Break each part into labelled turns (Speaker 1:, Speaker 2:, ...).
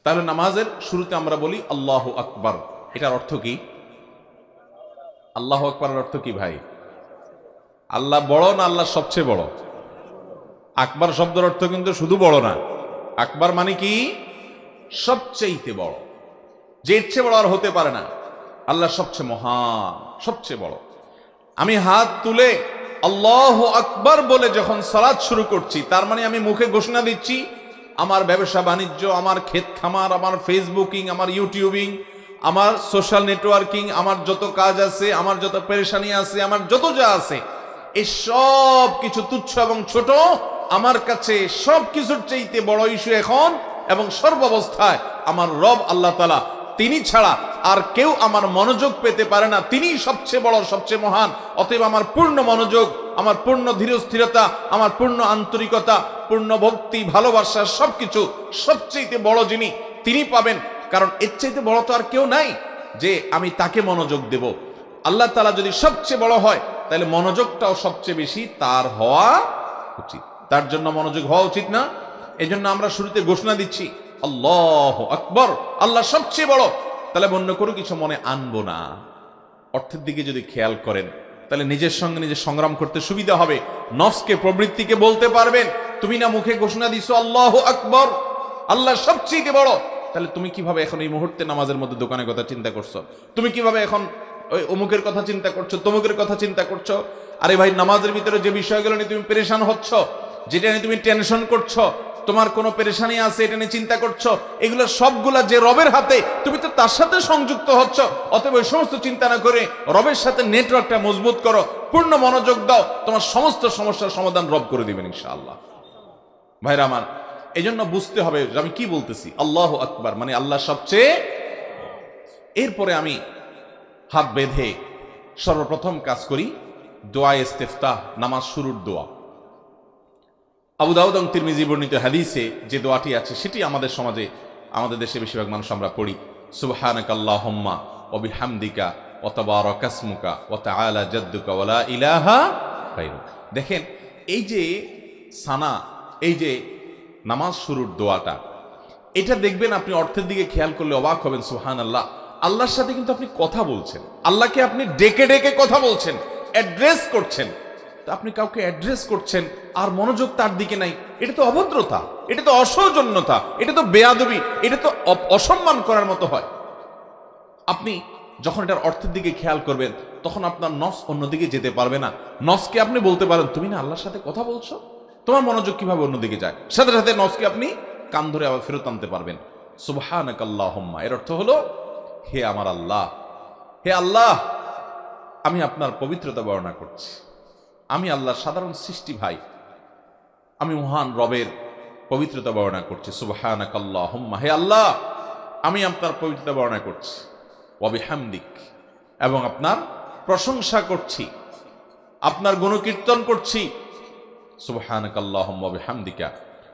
Speaker 1: তাহলে নামাজের শুরুতে আমরা বলি আল্লাহু আকবার, এটার অর্থ কি? আল্লাহু আকবারের অর্থ কি ভাই? আল্লাহ বড় না আল্লাহ সবচেয়ে বড়? আকবার শব্দের অর্থ কিন্তু শুধু বড় না, আকবার মানে কি? সবচেয়ে বড়, যে এর চেয়ে বড় আর হতে পারে না। আল্লাহ সবচেয়ে মহান, সবচেয়ে বড়। আমি হাত তুলে আল্লাহু আকবার বলে যখন সালাত শুরু করছি, তার মানে আমি মুখে ঘোষণা দিচ্ছি আমার ব্যবসা বাণিজ্য, আমার ক্ষেত খামার, আমার ফেসবুকিং, আমার ইউটিউবিং, আমার সোশ্যাল নেটওয়ার্কিং, আমার যত কাজ আছে, আমার যত পেরেশানি আছে, আমার যত যা আছে, এই সব কিছু তুচ্ছ এবং ছোট আমার কাছে সব কিছুর চাইতে বড় ইস্যু এখন এবং সর্বাবস্থায় আমার রব আল্লাহ তাআলা, তিনি ছাড়া আর কেউ আমার মনোযোগ পেতে পারে না। তিনিই সবচেয়ে বড়, সবচেয়ে মহান। অতএব আমার পূর্ণ মনোযোগ, আমার পূর্ণ ধীরস্থিরতা, আমার পূর্ণ আন্তরিকতা, পূর্ণ ভক্তি, ভালোবাসা, সবকিছু সবচেয়ে বড় যিনি, তিনি পাবেন। কারণ এর চাইতে বড় তো আর কেউ নাই যে আমি তাকে মনোযোগ দেব। আল্লাহ তাআলা যদি সবচেয়ে বড় হয়, তাহলে মনোযোগটাও সবচেয়ে বেশি তার হওয়া উচিত। তার জন্য মনোযোগ হওয়া উচিত না? এজন্য আমরা শুরুতে ঘোষণা দিচ্ছি আল্লাহু আকবার, আল্লাহ সবচেয়ে বড়। তাহলে অন্য কোনো কিছু মনে আনবো না। অর্থের দিকে যদি খেয়াল করেন, তাহলে নিজের সঙ্গে নিজে সংগ্রাম করতে সুবিধা হবে। নফসকে, প্রবৃত্তিকে বলতে পারবেন, তুমি না মুখে ঘোষণা দিছো আল্লাহু আকবার, আল্লাহ সবচেয়ে বড়, তাহলে তুমি কিভাবে এখন এই মুহূর্তে নামাজের মধ্যে দোকানের কথা চিন্তা করছো? তুমি কিভাবে এখন ওই অমুকের কথা চিন্তা করছো, তমুকের কথা চিন্তা করছো? আরে ভাই, নামাজের ভিতরে যে বিষয়গুলো নিয়ে তুমি পেরেশান হচ্ছ, যেটা নিয়ে তুমি টেনশন করছো, তোমার কোনো পেরেশানি আছে, এটা নিয়ে চিন্তা করছো, এগুলো সবগুলা যে রবের হাতে, তুমি তো তার সাথে সংযুক্ত হচ্ছ। অতএব ওই সমস্ত চিন্তা না করে রবের সাথে নেটওয়ার্কটা মজবুত করো, পূর্ণ মনোযোগ দাও, তোমার সমস্ত সমস্যার সমাধান রব করে দিবেন ইনশাআল্লাহ। ভাইরা আমার, এই জন্য বুঝতে হবে যে আমি কি বলতেছি। আল্লাহু আকবার মানে আল্লাহ সবচেয়ে। এরপরে আমি হাত বেঁধে সর্বপ্রথম কাজ করি দোয়া ইস্তিফতাহ, নামাজ শুরুর দোয়া। আবু দাউদ এবং তিরমিজি বর্ণিত হাদিসে যে দোয়াটি আছে, সেটি আমাদের সমাজে, আমাদের দেশে বেশিরভাগ মানুষ আমরা পড়ি। সুবহানাকাল্লাহুম্মা ওয়া বিহামদিকা ওয়া তাবারাকা ইসমুকা ওয়া তাআলা জাদ্দুকা ওয়া লা ইলাহা গায়রুক। দেখেন, এই যে সানা, এই যে নামাজ শুরুর দোয়াটা, এটা দেখবেন আপনি অর্থের দিকে খেয়াল করলে অবাক হবেন। সুবহানাল্লাহ, আল্লাহর সাথে কিন্তু আপনি কথা বলছেন, আল্লাহকে আপনি ডেকে ডেকে কথা বলছেন, অ্যাড্রেস করছেন। তো আপনি কাউকে অ্যাড্রেস করছেন আর মনোযোগ তার দিকে নাই, এটা তো অভদ্রতা, এটা তো অসৌজন্যতা, এটা তো বেয়াদবি, এটা তো অসম্মান করার মতো হয়। আপনি যখন এটার অর্থের দিকে খেয়াল করবেন, তখন আপনার নফস অন্যদিকে যেতে পারবে না। নফসকে আপনি বলতে পারেন, তুমি না আল্লাহর সাথে কথা বলছো, তোমার মনোযোগ কিভাবে অন্যদিকে যায়? সাথে সাথে নফসকে আপনি কান ধরে আবার ফেরত আনতে পারবেন। সুবহানাকাল্লাহুম্মা এর অর্থ হলো, হে আমার আল্লাহ, হে আল্লাহ, আমি আপনার পবিত্রতা বর্ণনা করছি। আমি আল্লাহর সাধারণ সৃষ্টি ভাই, আমি মহান রবের পবিত্রতা বর্ণনা করছি। সুবহানাকাল্লাহুম্মা, হে আল্লাহ, আমি আপনার পবিত্রতা বর্ণনা করছি। ওয়া বিহামদিক, এবং আপনার প্রশংসা করছি, আপনার গুণকীর্তন করছি। সুবহানাকাল্লাহুম্মা ওয়া বিহামদিকা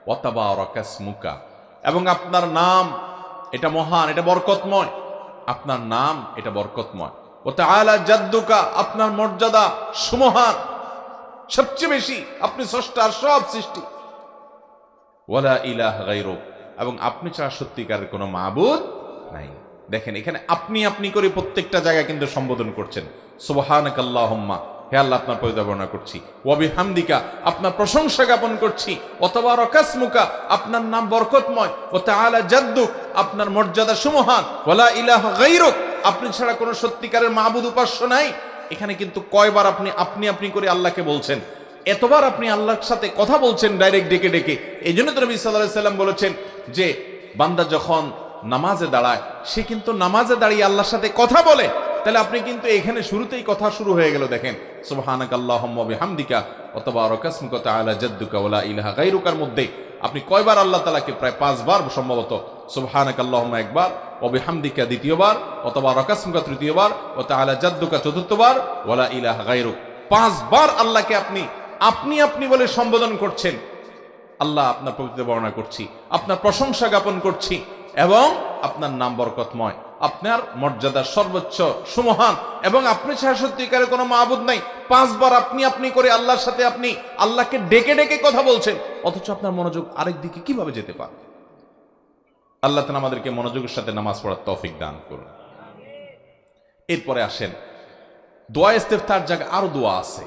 Speaker 1: ওয়া তাবারাকা ইসমুকা, এবং আপনার নাম এটা মহান, এটা বরকতময়, আপনার নাম এটা বরকতময়। ওয়া তাআলা জাদ্দুকা, আপনার মর্যাদা সুমহান, সবচেয়ে বেশি, আপনি স্রষ্টার সব সৃষ্টি। ওয়ালা ইলাহা গায়রুক, এবং আপনি ছাড়া সত্যিকারের কোনো মাবুদ নাই। দেখেন, এখানে আপনি আপনি করে প্রত্যেকটা জায়গায় কিন্তু সম্বোধন করছেন। সুবহানাকাল্লাহুম্মা, হে আল্লাহ, আপনার পবিত্রতা বর্ণনা করছি। ওয়া বিহামদিকা, আপনার প্রশংসা জ্ঞাপন করছি। ওয়া তাবারাকা ইসমুকা, আপনার নাম বরকতময়। ওয়া তাআলা জাদ্দুক, আপনার মর্যাদা সুমহান। ওয়ালা ইলাহা গায়রুক, আপনি ছাড়া কোনো সত্যিকারের মাবুদ, উপাস্য নাই। এখানে কিন্তু কয়বার আপনি আপনি আপনি করে আল্লাহকে বলছেন, এতবার আপনি আল্লাহর সাথে কথা বলছেন ডাইরেক্ট ডেকে ডেকে। এই জন্য তো নবী সাল্লাল্লাহু আলাইহি সাল্লাম বলেছেন যে বান্দা যখন নামাজে দাঁড়ায়, সে কিন্তু নামাজে দাঁড়িয়ে আল্লাহর সাথে কথা বলে। তাহলে আপনি কিন্তু এখানে শুরুতেই কথা শুরু হয়ে গেল। দেখেন, সুবহানাকাল্লাহুম্মা ওয়া বিহামদিকা ওয়া তাবারাকা ইসমুকা ওয়া তাআলা জাদ্দুকা ওয়া লা ইলাহা গায়রুকার মধ্যে আপনি কয়বার আল্লাহ তাআলাকে? প্রায় 5 বার সম্ভবত। সুবহানাকাল্লাহুম্মা একবার, ওয়া বিহামদিকা দ্বিতীয়বার, ওয়া তাবারাকা ইসমুকা তৃতীয়বার, ওয়া তাআলা জাদ্দুকা চতুর্থবার, ওয়া লা ইলাহা গায়রুক 5 বার আল্লাহকে আপনি আপনি আপনি বলে সম্বোধন করছেন। আল্লাহ, আপনার পবিত্রতা বর্ণনা করছি, আপনার প্রশংসা জ্ঞাপন করছি, এবং আপনার নাম বরকতময়, আপনার মর্যাদা সর্বোচ্চ সুমহান, এবং আপনি ছাড়া সত্যিকারের কোনো মাবুদ নাই। 5 বার আপনি আপনি করে আল্লাহর সাথে আপনি আল্লাহকে ডেকে ডেকে কথা বলছেন, অথচ আপনার মনোযোগ আরেক দিকে কিভাবে যেতে পারে? আল্লাহ তাআলা আমাদেরকে মনোযোগের সাথে নামাজ পড়ার তৌফিক দান করুন। এরপরে আসেন দোয়া ইস্তেফতার জায়গায় আরো দোয়া আছে।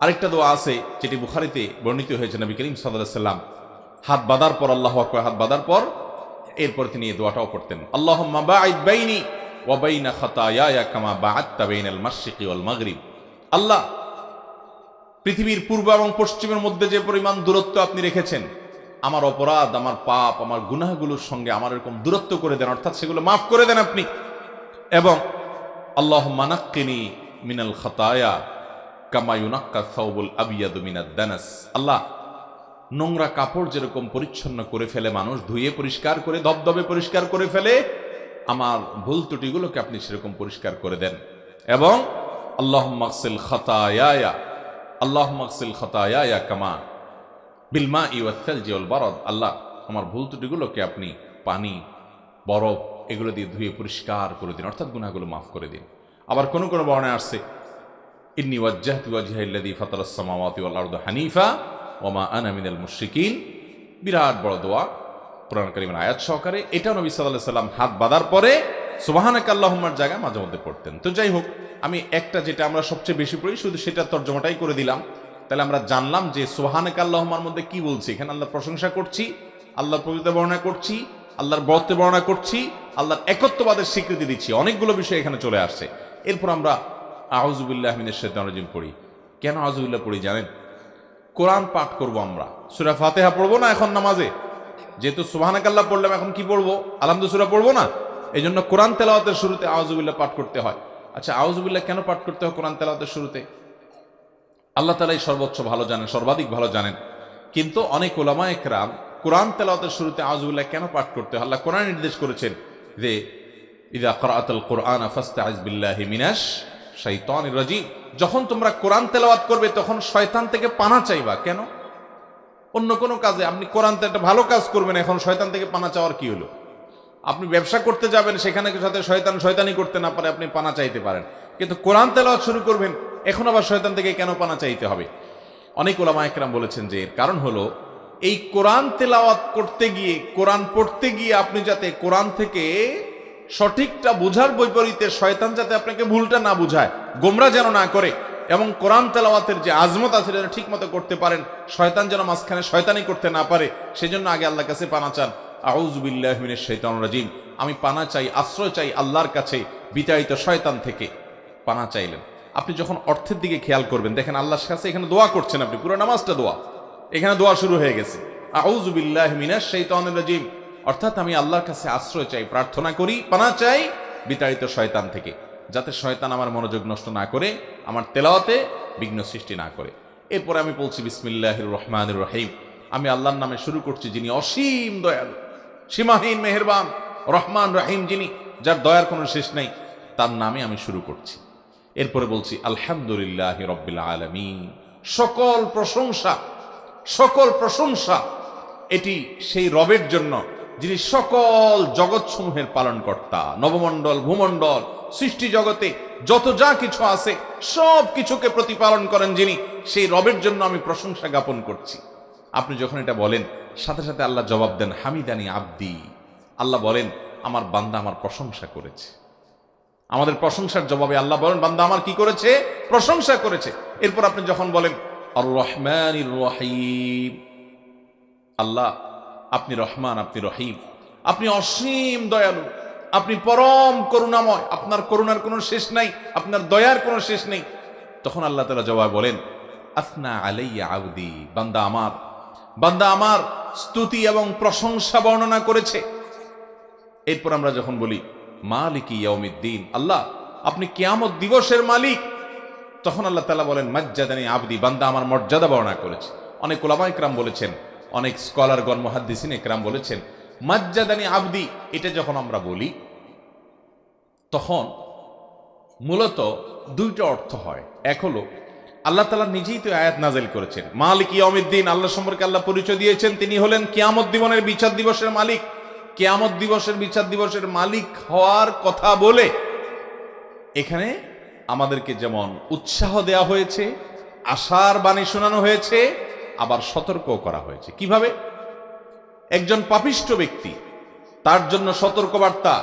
Speaker 1: আরেকটা দোয়া আছে যেটি বুখারীতে বর্ণিত হয়েছে, নবী করিম সাল্লাল্লাহু আলাইহি ওয়াসাল্লাম হাত বাঁধার পর, আল্লাহু আকবার হাত বাঁধার পর এরপর তিনি এই দোয়াটাও করতেন, আল্লাহুম্মা বাঈদ বাইনি ওয়া বাইনা খাতায়ায়া কামা বা'আদতা বাইনাল মাশরিকি ওয়াল মাগরিব। আল্লাহ, পৃথিবীর পূর্ব এবং পশ্চিমের মধ্যে যে পরিমাণ দূরত্ব আপনি রেখেছেন, আমার অপরাধ, আমার পাপ, আমার গুনাহগুলোর সঙ্গে আমার এরকম দূরত্ব করে দেন, অর্থাৎ সেগুলো মাফ করে দেন আপনি। এবং আল্লাহুম্মা নাক্কিনি মিনাল খাতায়া কামা ইউনাক্কা সাওবুল আবিয়াদু মিনাদ দানাস। আল্লাহ, নোংরা কাপড় যেরকম পরিচ্ছন্ন করে ফেলে মানুষ, ধুয়ে পরিষ্কার করে ধবধবে পরিষ্কার করে ফেলে, আমার ভুল ত্রুটিগুলোকে আপনি সেরকম পরিষ্কার করে দেন। এবং আল্লাহুম্মা আগসিল খাতায়ায়া, আল্লাহুম্মা আগসিল খাতায়ায়া কামা বিল মাই ওয়াস সালজি ওয়াল বারাদ। আল্লাহ, আমার ভুল ত্রুটিগুলোকে আপনি পানি, বরফ এগুলো দিয়ে ধুয়ে পরিষ্কার করে দিন, অর্থাৎ গুনাহগুলো মাফ করে দিন। আবার কোন কোন বর্ণনায় আসছে, ইন্নী ওয়াজ্জাহতু ওয়াজহিয়াল্লাযী ফাতারাস সামাওয়াতি ওয়াল আরদা হানিফা ওয়া মা আনা মিনাল মুশরিকিন। বিরাট বড় দোয়া, কোরআন কারীমের আয়াত সহকারে। এটা নবী সাল্লাল্লাহু আলাইহি সাল্লাম হাত বাঁধার পরে সুবহানাকা আল্লাহুম্মার জায়গা মাঝে মধ্যে পড়তেন। তো যাই হোক, আমি একটা যেটা আমরা সবচেয়ে বেশি পড়ি শুধু সেটা তর্জমাটাই করে দিলাম। তাহলে আমরা জানলাম যে সুবহানাকা আল্লাহুম্মার মধ্যে কি বলছি। এখানে আল্লাহর প্রশংসা করছি, আল্লাহর পবিত্রতা বর্ণনা করছি, আল্লাহর বরত্ব বর্ণনা করছি, আল্লাহর একত্ববাদের স্বীকৃতি দিচ্ছি। অনেকগুলো বিষয় এখানে চলে আসছে। এরপর আমরা আউযু বিল্লাহি মিনাশ শাইতানির রাজিম পড়ি। কেন আউযু বিল্লাহ পড়ি জানেন? কোরআন পাঠ করব আমরা, সূরা ফাতিহা পড়বো না এখন নামাজে? যেহেতু সুবহানাকাল্লাহ পড়লাম, এখন কি পড়বো? আলহামদু সূরা পড়বো না? এই জন্য কোরআন তেলাওয়াতের শুরুতে আউযু বিল্লাহ পাঠ করতে হয়। আচ্ছা, আউযু বিল্লাহ কেন পাঠ করতে হয় কোরআন তেলাওয়াতের শুরুতে? আল্লাহ তাআলাই সর্বোচ্চ ভালো জানেন, সর্বাধিক ভালো জানেন। কিন্তু অনেক উলামা একরাম কোরআন তেলাওয়াতের শুরুতে আউযু বিল্লাহ কেন পাঠ করতে হয়? আল্লাহ কোরআন নির্দেশ করেছেন যে ইযা ক্রাআতাল কুরআনা ফাসতাইজ বিল্লাহি মিনাশ শাইতানির রাজিম। যখন তোমরা কোরআন তেলাওয়াত করবে তখন শয়তান থেকে পানা চাইবা। কেন? অন্য কোনো কাজে আপনি কোরআন একটা ভালো কাজ করবেন, এখন শয়তান থেকে পানা চাওয়ার কি হলো? আপনি ব্যবসা করতে যাবেন, সেখানে সাথে শয়তানি করতে না পারে, আপনি পানা চাইতে পারেন। কিন্তু কোরআন তেলাওয়াত শুরু করবেন, এখন আবার শয়তান থেকে কেন পানা চাইতে হবে? অনেক উলামা একরাম বলেছেন যে এর কারণ হলো এই কোরআন তেলাওয়াত করতে গিয়ে, কোরআন পড়তে গিয়ে আপনি যাতে কোরআন থেকে সঠিকটা বোঝার বৈপরীতে শয়তান যাতে আপনাকে ভুলটা না বুঝায়, গোমরা যেন না করে, এবং কোরআন তেলাওয়াতের যে আজমত আছে যেন ঠিক মতো করতে পারেন, শয়তান যেন মাঝখানে শয়তানি করতে না পারে, সেজন্য আগে আল্লাহর কাছে পানা চান। আউযু বিল্লাহি মিনাশ শাইতানির রাজিম, আমি পানা চাই, আশ্রয় চাই আল্লাহর কাছে বিতাড়িত শয়তান থেকে। পানা চাইলেন। আপনি যখন অর্থের দিকে খেয়াল করবেন, দেখেন আল্লাহর কাছে এখানে দোয়া করছেন আপনি, পুরো নামাজটা দোয়া, এখানে দোয়া শুরু হয়ে গেছে। আউযু বিল্লাহি মিনাশ শাইতানির রাজিম, অর্থাৎ আমি আল্লাহর কাছে আশ্রয় চাই, প্রার্থনা করি, পানা চাই বিতাড়িত শয়তান থেকে, যাতে শয়তান আমার মনোযোগ নষ্ট না করে, আমার তেলাওয়াতে বিঘ্ন সৃষ্টি না করে। এরপরে আমি বলছি বিসমিল্লাহির রহমানির রহিম, আমি আল্লাহর নামে শুরু করছি যিনি অসীম দয়ালু, সীমাহীন মেহেরবান, রহমান রহিম, যিনি যার দয়ার কোনো শেষ নেই, তার নামে আমি শুরু করছি। এরপরে বলছি আলহামদুলিল্লাহি রাব্বিল আলামিন, সকল প্রশংসা, সকল প্রশংসা এটি সেই রবের জন্য যিনি সকল জগৎসমূহের পালনকর্তা, নবমণ্ডল, ভূমণ্ডল, সৃষ্টি জগতে যত যা কিছু আছে সব কিছুকে প্রতিপালন করেন যিনি, সেই রবের জন্য আমি প্রশংসা জ্ঞাপন করছি। আপনি যখন এটা বলেন, সাথে সাথে আল্লাহ জবাব দেন হামিদানি আব্দি, আল্লাহ বলেন আমার বান্দা আমার প্রশংসা করেছে। আমাদের প্রশংসার জবাবে আল্লাহ বলেন বান্দা আমার কি করেছে? প্রশংসা করেছে। এরপর আপনি যখন বলেন আর রহমানির রহিম, আল্লাহ আপনি রহমান, আপনি রহিম, আপনি অসীম দয়ালু, আপনি পরম করুণাময়, আপনার করুণার কোনো শেষ নাই, আপনার দয়ার কোনো শেষ নেই। তখন আল্লাহ তাআলা জবাব বলেন আসনা আলাইয়া আবদি, বান্দা আমার স্তুতি এবং প্রশংসা বর্ণনা করেছে। এরপর আমরা যখন বলি মালিকি ইয়াউমিদ্দিন, আল্লাহ আপনি কিয়ামত দিবসের মালিক, তখন আল্লাহ তাআলা বলেন মাজ্জাদানি আবদি, বান্দা আমার মর্যাদা বর্ণনা করেছে। অনেক উলামা ইকরাম বলেছেন, অনেক স্কলারগণ, মুহাদ্দিসিন ইকরাম বলেছেন মাজ্জাদানি আবদি, এটা যখন আমরা বলি তখন মূলত দুইটা অর্থ হয়। এক হলো আল্লাহ তাআলা নিজেই তো আয়াত নাযিল করেছেন, মালিক ইয়াউমিদ্দিন, আল্লাহ সম্পর্কে আল্লাহ পরিচয় দিয়েছেন তিনি হলেন কিয়ামত দিবনের বিচার দিবসের মালিক। কিয়ামত দিবসের বিচার দিবসের মালিক হওয়ার কথা বলে এখানে আমাদেরকে যেমন উৎসাহ দেয়া হয়েছে, আশার বাণী শোনানো হয়েছে, আবার সতর্ক করা হয়েছে। কিভাবে? একজন পাপিষ্ঠ ব্যক্তি তার জন্য সতর্কবার্তা।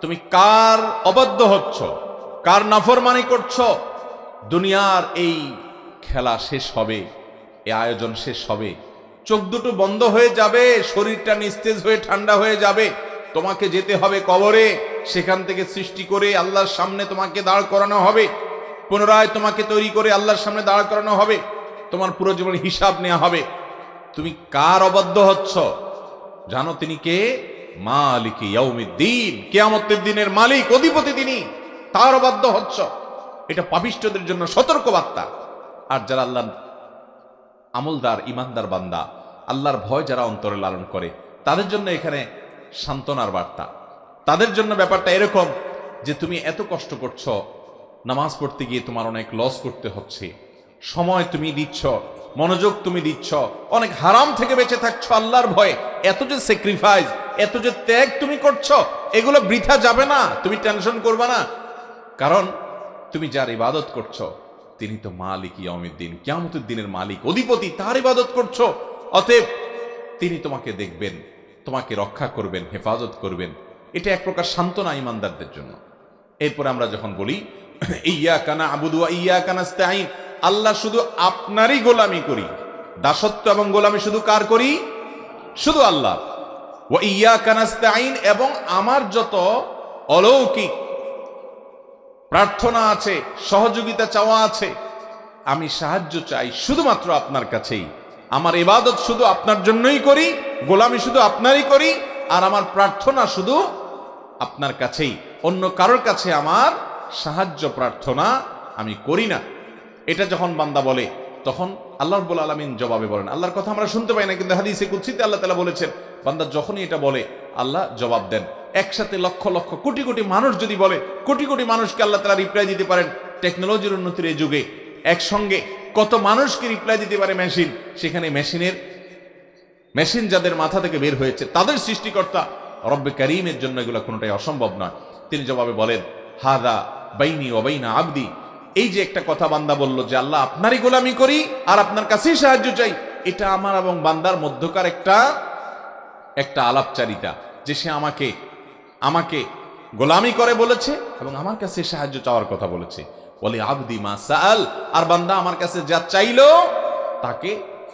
Speaker 1: তুমি কার অবাধ্য হচ্ছ, কার নাফরমানি করছো। দুনিয়ার এই খেলা শেষ হবে, এই আয়োজন শেষ হবে, চোখ দুটো বন্ধ হয়ে যাবে, শরীরটা নিস্তেজ হয়ে ঠান্ডা হয়ে যাবে। তোমাকে যেতে হবে কবরে, সেখান থেকে সৃষ্টি করে আল্লাহর সামনে তোমাকে দাঁড় করানো হবে, পুনরায় তোমাকে তৈরি করে আল্লাহর সামনে দাঁড় করানো হবে, তোমার পুরো জীবনের হিসাব নেওয়া হবে। তুমি কার অবাধ্য হচ্ছ জানো? তিনি কে? মালিক ইয়াউমিদ্দিন, কিয়ামতের দিনের মালিক, অধিপতি তিনি, তার অবাধ্য হচ্ছ। এটা পাপিষ্ঠদের জন্য সতর্কবার্তা। আর যারা আল্লাহ আমলদার ইমানদার বান্দা, আল্লাহর ভয় যারা অন্তরে লালন করে, তাদের জন্য এখানে সান্ত্বনার বার্তা। তাদের জন্য ব্যাপারটা এরকম যে তুমি এত কষ্ট করছো, নামাজ পড়তে গিয়ে তোমার অনেক লস করতে হচ্ছে, সময় তুমি দিচ্ছ, মনোযোগ তুমি দিচ্ছ, অনেক হারাম থেকে বেঁচে থাকছো আল্লাহর ভয়ে, এত যে স্যাক্রিফাইস, এত যে ত্যাগ তুমি করছো, এগুলো বৃথা যাবে না। তুমি টেনশন করবে না, কারণ তুমি যার ইবাদত করছো তিনি তো মালিক ইয়াউমিদ্দিন, কিয়ামতের দিনের মালিক, অধিপতি, তার ইবাদত করছো। অতএব তিনি তোমাকে দেখবেন, তোমাকে রক্ষা করবেন, হেফাজত করবেন। এটা এক প্রকার সান্ত্বনা ইমানদারদের জন্য। এরপরে আমরা যখন বলি ইয়্যাকা না'বুদু ওয়া ইয়্যাকা নাস্তাঈন, আল্লাহ শুধু আপনারই গোলামি করি, দাসত্ব এবং গোলামি শুধু কার করি? শুধু আল্লাহ। ওয়া ইয়্যাকা নাস্তাঈন, এবং আমার যত অলৌকিক প্রার্থনা আছে, সহযোগিতা চাওয়া আছে, আমি সাহায্য চাই শুধুমাত্র আপনার কাছেই। আমার ইবাদত শুধু আপনার জন্যই করি, গোলামি শুধু আপনারই করি, আর আমার প্রার্থনা শুধু আপনার কাছেই, অন্য কারোর কাছে আমার সাহায্য প্রার্থনা আমি করি না। এটা যখন বান্দা বলে, তখন আল্লাহ রাব্বুল আলামিন জবাবে বলেন, আল্লাহর কথা আমরা শুনতে পাই না, কিন্তু হাদিসে কুদসিতে আল্লাহ তাআলা বলেছেন, বান্দা যখনই এটা বলে আল্লাহ জবাব দেন। একসাথে লক্ষ লক্ষ কোটি কোটি মানুষ যদি বলে, কোটি কোটি মানুষকে আল্লাহ তাআলা রিপ্লাই দিতে পারেন। টেকনোলজির উন্নতির এই যুগে একসঙ্গে কত মানুষকে রিপ্লাই দিতে পারে মেশিন, সেখানে মেশিন যাদের মাথা থেকে বের হয়েছে, তাদের সৃষ্টিকর্তা রব্বে কারীমের জন্য এগুলো কোনোটাই অসম্ভব নয়। তিনি জবাবে বলেন, হাদা বাইনি ওয়া বাইনা আবদি, এই যে একটা কথা বান্দা বলল যে আল্লাহ আপনারই গোলামি করি আর আপনার কাছেই সাহায্য চাই, এটা আমার এবং বান্দার মধ্যকার একটা আলাপচারিতা, যে সে আমাকে গোলামি করে বলেছে এবং আমার কাছে সাহায্য চাওয়ার কথা বলেছে। বলে আবদি মা সাআল, আর বান্দা আমার কাছে যা চাইলো তাকে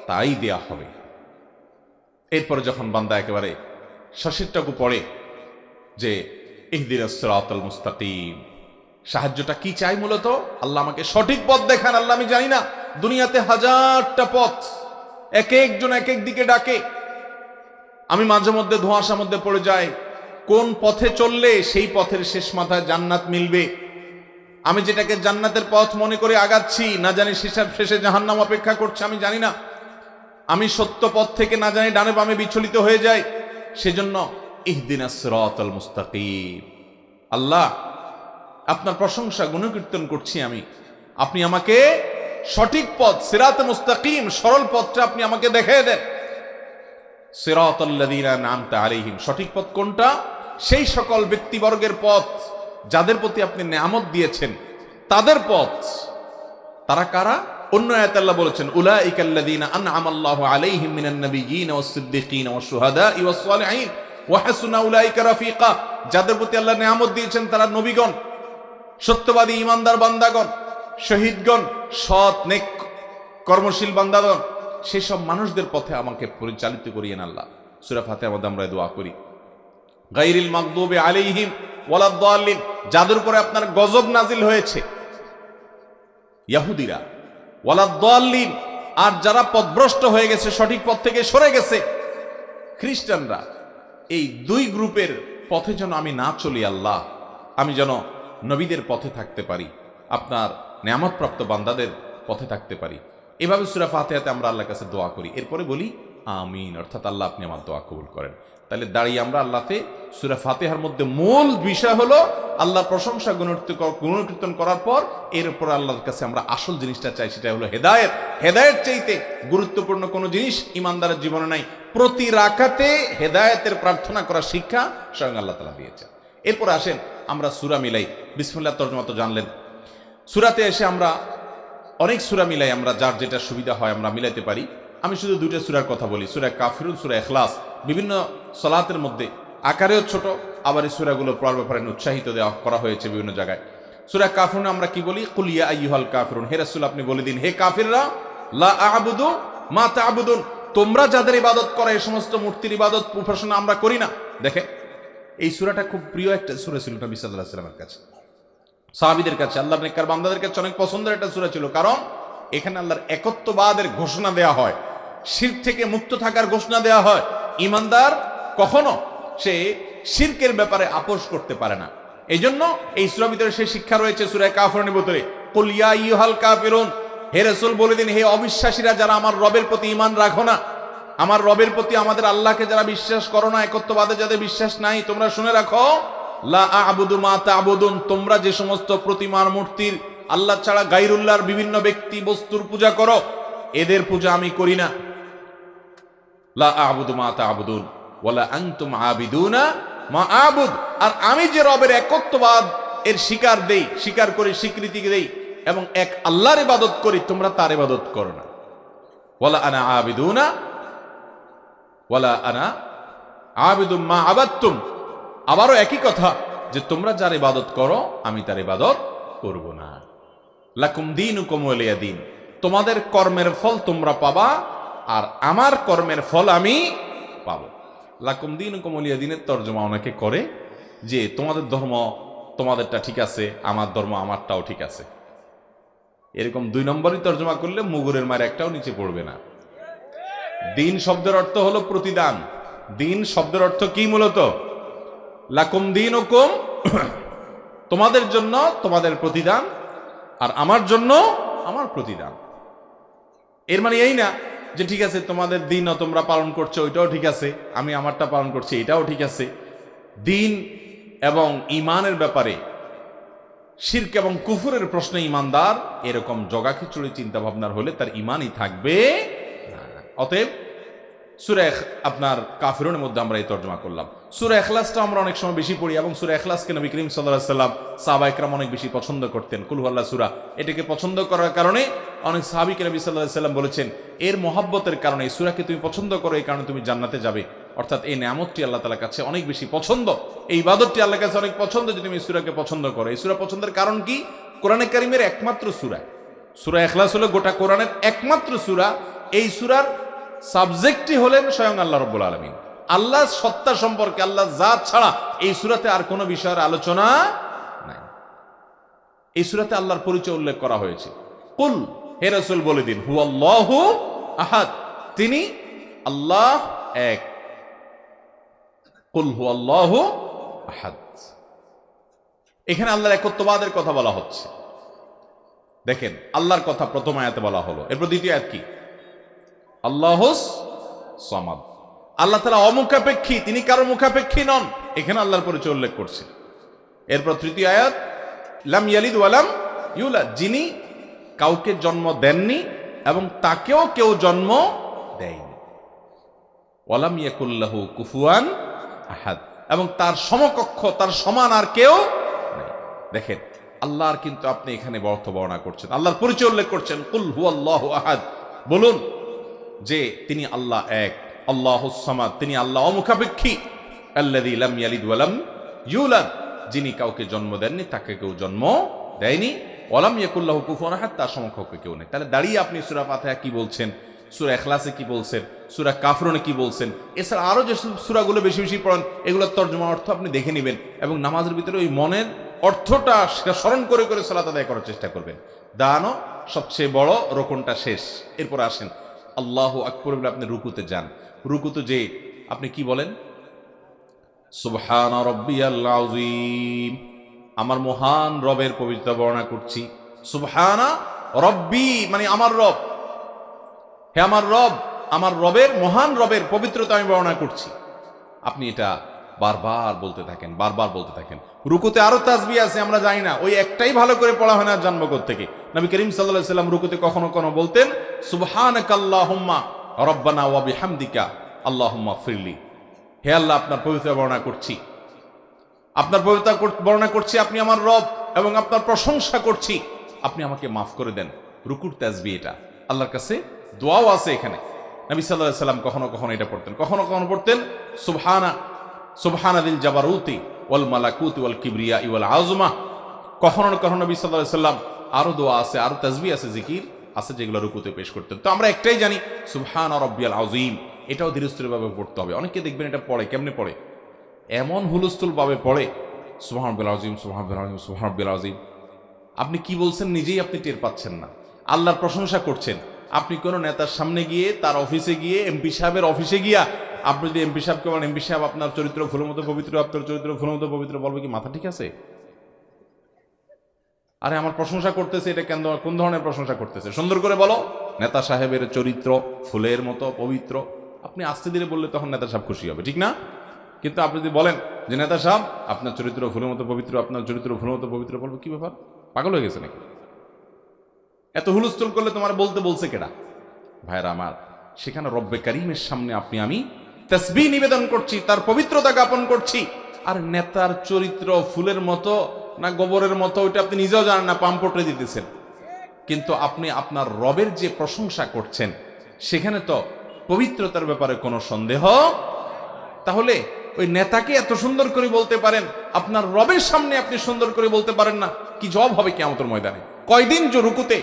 Speaker 1: তাই দেয়া হবে। এরপরে যখন বান্দা একেবারে শেষেরটুকু পড়ে যে ইহদিনাস সিরাতাল মুস্তাকিম, সাহায্যটা কি চাই? মূলত আল্লাহ আমাকে সঠিক পথ দেখান। আল্লাহ আমি জানি না, দুনিয়াতে হাজারটা পথ, এক একজন এক এক দিকে ডাকে, আমি মাঝে মধ্যে ধোঁয়াশার মধ্যে পড়ে যাই, কোন পথে চললে সেই পথের শেষ মাথায় জান্নাত মিলবে। আমি যেটাকে জান্নাতের পথ মনে করে আগাচ্ছি, না জানি শেষে জাহান্নাম অপেক্ষা করছে, আমি জানি না। আমি সত্য পথ থেকে না জানি ডানে বামে বিচলিত হয়ে যাই। সেজন্য ইহদিনাস সিরাতাল মুস্তাকিম, আল্লাহ আপনার প্রশংসা গুণকীর্তন করছি আমি, আপনি আমাকে সঠিক পথ, সিরাতে মুস্তাকিম, সরল পথটা আপনি আমাকে দেখিয়ে দেন। সিরাতাল্লাযীনা আন'আমতা আলাইহিম, সঠিক পথ কোনটা? সেই সকল ব্যক্তিবর্গের পথ যাদের প্রতি আপনি নেয়ামত দিয়েছেন, তাদের পথ। তারা কারা? অন্য আয়াতে আল্লাহ বলেছেন, উলাইকাল্লাযীনা আন'আমাল্লাহু আলাইহিম মিনান নাবিয়্যিনা ওয়াস সিদ্দীকিনা ওয়াশ শুহাদাই ওয়াস সালিহিন ওয়া হাসুনা উলাইকা রাফিকা, যাদের প্রতি আল্লাহ নেয়ামত দিয়েছেন তারা নবীগণ, সত্যবাদী ইমানদার বান্দাগণ, শহীদগণ, সৎ নেক কর্মশীল বান্দাগণ, সেসব মানুষদের পথে আমাকে পরিচালিত করিয়েন আল্লাহ। সূরা ফাতিহার মধ্যে আমরা দোয়া করি, গায়রিল মাগদুবি আলাইহিম ওয়ালাদ-দাল্লিন, যাদের উপরে আপনার গজব নাজিল হয়েছে, ইহুদিরা, ওয়ালাদ-দাল্লিন, আর যারা পথভ্রষ্ট হয়ে গেছে, সঠিক পথ থেকে সরে গেছে, খ্রিস্টানরা। এই দুই গ্রুপের পথে যেন আমি না চলি আল্লাহ, আমি যেন নবীদের পথে থাকতে পারি, আপনার নেয়ামতপ্রাপ্ত বান্দাদের পথে থাকতে পারি। এভাবে সূরা ফাতিহাতে আমরা আল্লাহর কাছে দোয়া করি, এরপরে বলি আমিন, অর্থাৎ আল্লাহ আপনি আমার দোয়া কবুল করেন। তাহলে দাঁড়িয়ে আমরা আল্লাহতে সূরা ফাতিহার মধ্যে মূল বিষয় হলো আল্লাহর প্রশংসা গুণকীর্তন করার পর এর উপর আল্লাহর কাছে আমরা আসল জিনিসটা চাই, সেটা হলো হেদায়েত। হেদায়েত চাইতে গুরুত্বপূর্ণ কোনো জিনিস ইমানদারের জীবনে নাই। প্রতি রাকাতে হেদায়েতের প্রার্থনা করার শিক্ষা স্বয়ং আল্লাহ তাআলা দিয়েছেন। এরপর আসেন আমরা সূরা মিলাই। বিসমিল্লাহ তর্জমা তো জানলেন। সূরাতে এসে আমরা অনেক সূরা মিলাই, আমরা যার যেটা সুবিধা হয় আমরা মিলাইতে পারি। আমি শুধু দুইটা সূরার কথা বলি, সূরা কাফিরুন, সূরা ইখলাস। বিভিন্ন সালাতের মধ্যে আকারেও ছোট, আবার এই সূরাগুলো পড়ার ব্যাপারে উৎসাহিত দেওয়া করা হয়েছে বিভিন্ন জায়গায়। সূরা কাফিরুনে আমরা কি বলি? কুল ইয়া আইয়ুহাল কাফিরুন, হে রাসূল আপনি বলে দিন, হে কাফিররা, লা আ'বুদু মা তা'বুদুন, তোমরা যাদের ইবাদত করো এই সমস্ত মূর্তির ইবাদত উপাসনা আমরা করি না। দেখেন এই সূরাটা খুব প্রিয় একটা সূরা ছিল নবী সাল্লাল্লাহু আলাইহি ওয়াসাল্লামের কাছে, সাহাবীদের কাছে, আল্লাহর নেককার বান্দাদের কাছে অনেক পছন্দের একটা সূরা ছিল। কারণ এখানে আল্লাহর একত্ববাদের ঘোষণা দেয়া হয়, শিরক থেকে মুক্ত থাকার ঘোষণা দেয়া হয়। ঈমানদার কখনো সে শিরকের ব্যাপারে আপোষ করতে পারে না। এই জন্য এই সূরার ভিতরে সেই শিক্ষা রয়েছে সূরা কাফিরুনের ভিতরে, কুল ইয়া আইয়ুহাল কাফিরুন, হে রাসূল বলে দিন, হে অবিশ্বাসীরা যারা আমার রবের প্রতি ঈমান রাখো না, আমার রবের প্রতি আমাদের আল্লাহকে যারা বিশ্বাস করো না, একত্ববাদে যাদের বিশ্বাস নাই, তোমরা শুনে রাখো, লা আ'বুদু মা তা'বুদুন, তোমরা যে সমস্ত প্রতিমার মূর্তির আল্লাহ ছাড়া গায়রুল্লাহর বিভিন্ন ব্যক্তি বস্তুর পূজা করো, এদের পূজা আমি করি না। লা আ'বুদু মা তা'বুদুন ওয়ালা আনতুম আবিদুনা মা আ'বুদ, আর আমি যে রবের একত্ববাদ এর স্বীকার করি, স্বীকৃতি দেই এবং এক আল্লাহর ইবাদত করি, তোমরা তার ইবাদত করো না। ওয়ালা আনা আবিদুনা ওয়ালা আনা আবিদুম মা আবাদতুম, আবারও একই কথা যে তোমরা যার ইবাদত করো আমি তার ইবাদত করব না। লাকুম দীনুকুম ওয়ালিয়া দীন, তোমাদের কর্মের ফল তোমরা পাবা আর আমার কর্মের ফল আমি পাবো। লাকুম দীনুকুম ওয়ালিয়া দীনের তরজমা অনেকে করে যে তোমাদের ধর্ম তোমাদেরটা ঠিক আছে, আমার ধর্ম আমারটাও ঠিক আছে। এরকম দুই নম্বরই তরজমা করলে মুগুরের মার একটাও নিচে পড়বে না। দিন শব্দের অর্থ হলো প্রতিদান। দিন শব্দের অর্থ কি? মূলত লাকুম দীনুকুম, তোমাদের জন্য তোমাদের প্রতিদান আর আমার জন্য আমার প্রতিদান। এর মানে এই না যে ঠিক আছে তোমাদের দিনও তোমরা পালন করছো ওইটাও ঠিক আছে, আমি আমারটা পালন করছি এটাও ঠিক আছে। দিন এবং ঈমানের ব্যাপারে, শিরক এবং কুফরের প্রশ্নে ঈমানদার এরকম জগাখিচুড়ি চিন্তা ভাবনার হলে তার ঈমানই থাকবে না। অতএব সূরা আপনার কাফিরুনের মধ্যে আমরা এই তর্জমা করলাম। সূরা ইখলাসটা আমরা অনেক সময় বেশি পড়ি এবং সূরা ইখলাসকে নবী করিম সাল্লাল্লাহু আলাইহি সাল্লাম, সাহাবায়ে কেরাম অনেক বেশি পছন্দ করতেন। কুল হুয়াল্লাহ সূরা, এটাকে পছন্দ করার কারণে অনেক সাহাবীকে নবী সাল্লাল্লাহু আলাইহি সাল্লাম বলেছেন, এর মহব্বতের কারণে এই সূরাকে তুমি পছন্দ করো, এই কারণে তুমি জান্নাতে যাবে। অর্থাৎ এই নিয়ামতটি আল্লাহ তাআলার কাছে অনেক বেশি পছন্দ, এই ইবাদতটি আল্লাহর কাছে অনেক পছন্দ যে তুমি এই সূরাকে পছন্দ করো। এই সূরা পছন্দের কারণ কি? কোরআনে কারীমের একমাত্র সূরা, সূরা ইখলাস হলো গোটা কোরআনের একমাত্র সূরা। এই সূরার সাবজেক্টই হলেন স্বয়ং আল্লাহ রাব্বুল আলামিন। আল্লাহর সত্তা সম্পর্কে, আল্লাহর জাত ছাড়া এই সূরাতে আর কোনো বিষয়ের আলোচনা নাই। এই সূরাতে আল্লাহর পরিচয় উল্লেখ করা হয়েছে। কুল, হে রাসূল বলে দিন, হুয়াল্লাহু আহাদ, তিনি আল্লাহ এক। কুল হুয়াল্লাহু আহাদ, এখানে আল্লাহর একত্ববাদের কথা বলা হচ্ছে। দেখেন আল্লাহর কথা প্রথম আয়াতে বলা হলো, এরপর দ্বিতীয় আয়াত কি? আল্লাহুস সামাদ, আল্লাহ তাআলা অমুখাপেক্ষী, তিনি কারো মুখাপেক্ষী নন, এখানে আল্লাহর পরিচয় উল্লেখ করছে। এরপর তৃতীয় আয়াত, লাম ইয়ালিদ ওয়া লাম ইউলাদ, যিনি কাউকে জন্ম দেননি এবং তাকেও কেউ জন্ম দেয়নি। ওয়া লাম ইয়াকুল লাহু কুফুয়ান আহাদ, এবং তার সমকক্ষ, তার সমান আর কেউ নেই। দেখেন আল্লাহর কিন্তু আপনি এখানে অর্থ বর্ণনা করছেন, আল্লাহর পরিচয় উল্লেখ করছেন। কুল হুয়াল্লাহু আহাদ, বলুন যে তিনি আল্লাহ এক, আল্লাহুস সামাদ, তিনি আল্লাহ অমুখাপেক্ষী। আল্লাযী লাম ইয়ালিদ ওয়া লাম ইউলাদ, যিনি কাউকে জন্ম দেননি, তাকে কেউ জন্ম দেয়নি। ওয়া লাম ইয়াকুল লাহু কুফুয়ান আহাদ, তার সমকক্ষ কেউ নেই। তাহলে দাঁড়িয়ে আপনি সূরা ফাতিহা কি বলছেন, সূরা ইখলাসে কি বলছেন, সূরা কাফিরুনে কি বলছেন, এছাড়া আরো যে সূরাগুলো বেশি বেশি পড়েন এগুলোর তর্জমা অর্থ আপনি দেখে নেবেন এবং নামাজের ভিতরে ওই মনের অর্থটা স্মরণ করে করে সালাত আদায় করার চেষ্টা করবেন। দানো সবচেয়ে বড়, রোকনটা শেষ। এরপর আসেন আল্লাহু আকবার বলে আপনি রুকুতে যান। রুকুতে যে আপনি কি বলেন? সুবহানা রাব্বিয়াল আযীম, আমার মহান রবের পবিত্রতা বর্ণনা করছি। সুবহানা রব্বি মানে আমার রব, হে আমার রব, আমার রবের, মহান রবের পবিত্রতা আমি বর্ণনা করছি। আপনি এটা বারবার বলতে থাকেন, বারবার বলতে থাকেন। রুকুতে আরো তাসবিহ আছে, আমরা জানি না, ওই একটাই ভালো করে পড়া হয় না, জন্ম থেকে। নবী করিম সাল্লাল্লাহু আলাইহি সাল্লাম রুকুতে কখনো কখনো বলতেন সুবহানাকাল্লাহুম্মা রব্বানা ওয়া বিহামদিকা আল্লাহুম্মা ফিরলি, হে আল্লাহ আপনার পবিত্রতা বর্ণনা করছি, আপনার পবিত্রতা বর্ণনা করছি, আপনি আমার রব এবং আপনার প্রশংসা করছি, আপনি আমাকে মাফ করে দেন। রুকুর তাসবিহ এটা, আল্লাহর কাছে দোয়াও আছে এখানে। নবী সাল্লাল্লাহু আলাইহি সাল্লাম কখনো কখনো এটা পড়তেন, কখনো কখনো পড়তেন সুবহানা সুবহানাদিল জাবারুতি ওয়াল মালাকুতি ওয়াল কিবরিয়া ওয়াল আযমা। কখনো না কখনো নবী সাল্লাল্লাহু আলাইহি ওয়াসাল্লাম আরো দোয়া আছে, আরো তাসবিহ আছে, জিকির আছে, যেগুলো রুকুতে পেশ করতেন। তো আমরা একটাই জানি সুবহান রাব্বিয়াল আযীম, এটাও ধীরস্থিরভাবে পড়তে হবে। অনেকে দেখবেন এটা পড়ে, কেমনে পড়ে, এমন হুলস্থুল ভাবে পড়ে, সুবহান রাব্বিয়াল আযীম, সুবহান রাব্বিয়াল আযীম, সুবহান রাব্বিয়াল আযীম। আপনি কি বলছেন নিজেই আপনি টের পাচ্ছেন না। আল্লাহর প্রশংসা করছেন, আপনি কোন নেতার সামনে গিয়ে, তার অফিসে গিয়ে, এমপি সাহেবের অফিসে গিয়া আপনি যদি এমপি সাহেবকে বলেন, এমপি সাহেব আপনার চরিত্র ফুলের মতো পবিত্র, আপনার চরিত্র ফুলের মতো পবিত্র, বলবে কি মাথা ঠিক আছে? আরে আমার প্রশংসা করতেছে, এটা কেন, কোন ধরনের প্রশংসা করতেছে? সুন্দর করে বলো, নেতা সাহেবের চরিত্র ফুলের মতো পবিত্র। আপনি আস্তে ধীরে বললে তখন নেতা সাহেব খুশি হবে, ঠিক না? কিন্তু আপনি যদি বলেন যে নেতা সাহেব আপনার চরিত্র ফুলের মতো পবিত্র, আপনার চরিত্র ফুলের মতো পবিত্র, বলবো কি ব্যাপার, পাগল হয়ে গেছে নাকি? এত হুলস্থুল করলে তোমার বলতে বলছে কেডা? ভাইরা আমার, সেখানে রব্বে কারিমের সামনে আপনি আমি তাসবিহ নিবেদন করছি, তার পবিত্রতা জ্ঞাপন করছি। আর নেতার চরিত্র ফুলের মতো না গোবরের মতো, ওইটা আপনি নিজেও জানেন না, পাম্পটে দিতেছেন। কিন্তু আপনি আপনার রবের যে প্রশংসা করছেন, সেখানে তো পবিত্রতার ব্যাপারে কোনো সন্দেহ। তাহলে ওই নেতাকে এত সুন্দর করে বলতে পারেন, আপনার রবের সামনে আপনি সুন্দর করে বলতে পারেন না, কি জবাব হবে কিয়ামতের ময়দানে? কয়দিন যে রুকুতে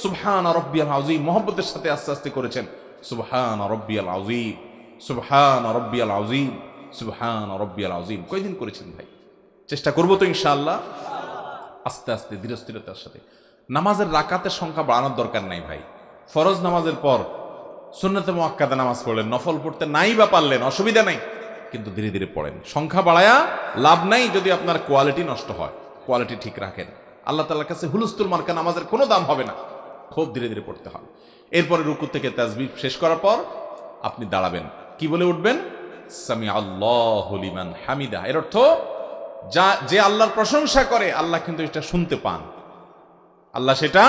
Speaker 1: সুবহান রাব্বিয়াল আযীম মহব্বতের সাথে আস্তে আস্তে করেছেন, সুবহান রাব্বিয়াল আযীম, সুবহান রাব্বিয়াল আযীম, সুবহান রাব্বিয়াল আযীম, কয়দিন করেছেন ভাই? চেষ্টা করবো তো ইনশাআল্লাহ, আস্তে আস্তে ধীরস্থিরতার সাথে। নামাজের রাকাতের সংখ্যা বাড়ানোর দরকার নাই ভাই। ফরজ নামাজের পর সুন্নতে মুআক্কাদা নামাজ পড়লেন, নফল পড়তে নাই বা পারলেন, অসুবিধা নাই, কিন্তু ধীরে ধীরে পড়েন। সংখ্যা বাড়ায়া লাভ নাই যদি আপনার কোয়ালিটি নষ্ট হয়। কোয়ালিটি ঠিক রাখেন, আল্লাহ তাআলার কাছে হুলস্থুল মার্কা নামাজের কোনো দাম হবে না। খুব ধীরে ধীরে পড়তে হবে। এরপরে রুকু থেকে তাসবিহ শেষ করার পর আপনি দাঁড়াবেন, কি বলে উঠবেন? সামি আল্লাহু লিমান হামিদা। এর অর্থ যে আল্লাহর প্রশংসা করে, আল্লাহ কিন্তু এটা শুনতে পান, আল্লাহ সেটা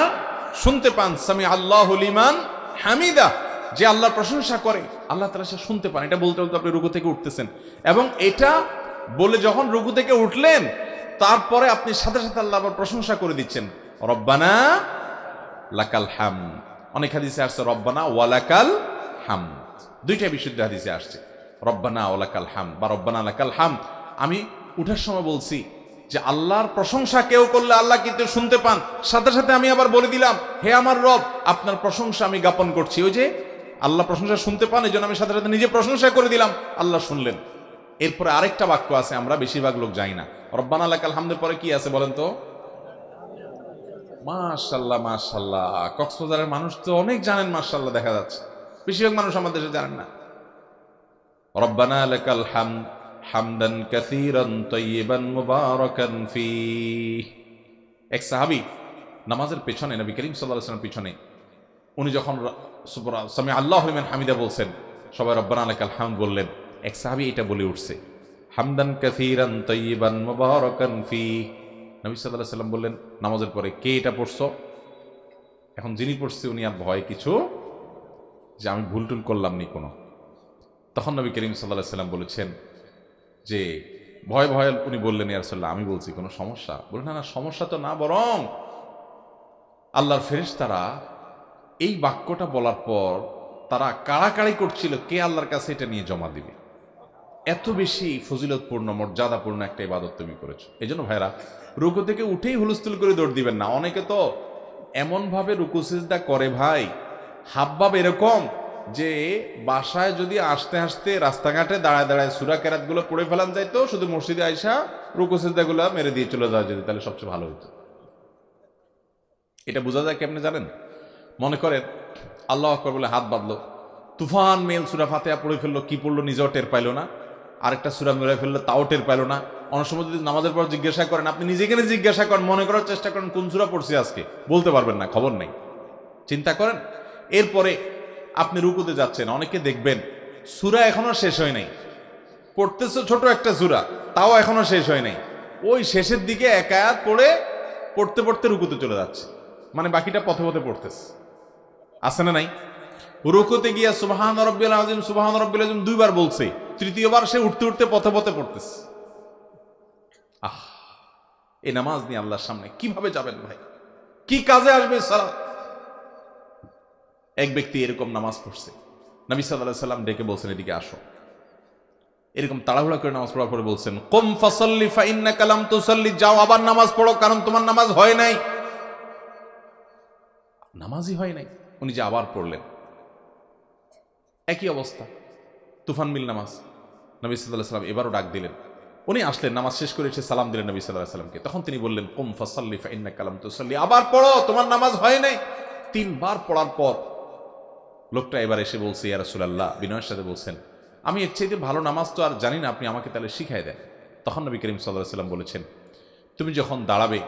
Speaker 1: শুনতে পান। সামি আল্লাহু লিমান হামিদা, যে আল্লাহর প্রশংসা করে আল্লাহ তাআলা সে শুনতে পান। এটা বলতে বলতে আপনি রুকু থেকে উঠতেছেন, এবং এটা বলে যখন রুকু থেকে উঠলেন, তারপরে আপনি সাথে সাথে আল্লাহর প্রশংসা করে দিচ্ছেন, রব্বানা লাকাল হামদ। অনেক হাদিসে আসছে রব্বানা ওয়ালাকাল হামদ, দুইটা বিশুদ্ধ হাদিসে আসছে, রব্বানা ওয়ালাকাল হামদ বা রব্বানা লাকাল হামদ। আমি উঠার সময় বলছি যে আল্লাহর প্রশংসা কেউ করলে আল্লাহ কিন্তু শুনতে পান। সাথে সাথে আমি আবার বলে দিলাম, হে আমার রব, আপনার প্রশংসা আমি জ্ঞাপন করছি। ওই যে আল্লাহ প্রশংসা শুনতে পান, এই জন্য আমি সাথে সাথে নিজে প্রশংসা করে দিলাম, আল্লাহ শুনলেন। এরপরে আরেকটা বাক্য আছে, আমরা বেশিরভাগ লোক জানি না। রব্বানা লাকাল হামদের পরে কি আছে বলেন তো? মাশাআল্লাহ মাশাআল্লাহ। কক্সবাজারের মানুষ তো অনেক জানেন মাশাআল্লাহ, দেখা যাচ্ছে বেশিরভাগ মানুষ আমাদের দেশে জানেন না। রব্বানা লাকাল হামদ হামদান কাসীরান তাইয়িবান মুবারাকান ফীহ। এক সাহাবী নামাজের পেছনে, নবী করিম সাল্লাল্লাহু আলাইহি ওয়াসাল্লামের পিছনে, উনি যখন সামি আল্লাহু লিমান হামিদা বলছেন, সবাই রব্বানা লাকাল হামদ বললেন। এক সাহাবী এটা বলে উঠছে, হামদান কাসীরান তাইয়িবান মুবারাকান ফীহ। নবী সাল্লাল্লাহু আলাইহি ওয়াসাল্লাম বললেন নামাজের পরে, কে এটা পড়ছো? এখন যিনি পড়ছে উনি আর ভয় কিছু যে আমি ভুল টুল করলাম নি কোনো। তখন নবী করিম সাল্লাল্লাহু আলাইহি ওয়াসাল্লাম বলেছেন যে ভয় ভয় উনি বললেন, ইয়া রাসূলুল্লাহ আমি বলছি কোনো সমস্যা? বললেন না না, সমস্যা তো না, বরং আল্লাহর ফেরেশতারা এই বাক্যটা বলার পর তারা কাড়াকাড়ি করছিল কে আল্লাহর কাছে এটা নিয়ে জমা দিবে। এত বেশি ফজিলতপূর্ণ মর্যাদাপূর্ণ একটা ইবাদত তুমি করেছো। এই জন্য ভাইরা, রুকু থেকে উঠেই হুলস্থুল করে দৌড় দিবেন না। অনেকে তো এমন ভাবে রুকু সিজদা করে ভাই, হাবভাব এরকম যে বাসায় যদি আসতে আসতে রাস্তাঘাটে দাঁড়ায় দাঁড়ায় সূরা কেরাত গুলো পড়ে ফেলান যাইতো, শুধু মসজিদে আইসা রুকু সিজদা গুলো মেরে দিয়ে চলে যাওয়া যেত, তাহলে সবচেয়ে ভালো হতো। এটা বোঝা যায় কেমনে জানেন? মনে করেন আল্লাহু আকবার বলে হাত বাঁধলো, তুফান মেল সূরা ফাতিহা পড়ে ফেললো, কি পড়লো নিজেও টের পাইলো না, আরেকটা সূরা মেরে ফেললো তাও টের পাইলো না। অনেক সময় যদি নামাজের পর জিজ্ঞাসা করেন, আপনি নিজেকে জিজ্ঞাসা করেন, মনে করার চেষ্টা করেন কোন সূরা পড়ছি আজকে, বলতে পারবেন না, খবর নেই। চিন্তা করেন, এরপরে আপনি রুকুতে যাচ্ছেন, অনেকে দেখবেন সূরা এখনো শেষ হয় নাই, পড়তেছে ছোট একটা সূরা, তাও এখনো শেষ হয় নাই, ওই শেষের দিকে এক আয়াত পড়ে পড়তে পড়তে রুকুতে চলে যাচ্ছে, মানে বাকিটা পথে পথে পড়তেছে। আছে না নাই? রুকুতে গিয়া সুবহান রাব্বিয়াল আযীম সুবহান রাব্বিয়াল আযীম দুইবার বলছে, তৃতীয়বার সে উঠতে উঠতে পথে পথে পড়তেছে। এই নামাজ নিয়ে আল্লাহর সামনে কিভাবে যাবেন ভাই? কি কাজে আসবে সালাত? এক ব্যক্তি এরকম নামাজ পড়ছে, নবী সাল্লাল্লাহু আলাইহি সাল্লাম ডেকে বলছেন, এদিকে আসো। এরকম তাড়াহুড়া করে নামাজ পড়ার পরে বলছেন, কুম ফাসাল্লি ফাইন্নাকা লাম তুসাল্লি, যাও আবার নামাজ পড়ো, কারণ তোমার নামাজ হয় নাই। নামাজই হয় নাই, উনি যে আবার পড়লেন। একই অবস্থা, তুফান মিল নামাজ। নবী সাল্লাল্লাহু আলাইহি ওয়াসাল্লাম এবারও ডাক দিলেন। উনি আসলেন, নামাজ শেষ করে এসে সালাম দিলেন নবী সাল্লাল্লাহু আলাইহি ওয়াসাল্লামকে। তখন তিনি বললেন, কুম ফাসাল্লি ফাইন্নাকা লাম তুসাল্লি, আবার পড়ো, তোমার নামাজ হয় নাই। 3 বার পড়ার পর লোকটা এবার এসে বলছে, ইয়া রাসূলুল্লাহ, বিনয়ের সাথে বলছেন, আমি এর চাইতে ভালো নামাজ তো আর জানি না, আপনি আমাকে তাহলে শিখাই দেন। তখন নবী করিম সাল্লাল্লাহু আলাইহি ওয়াসাল্লাম বলেছেন, তুমি যখন দাঁড়াবে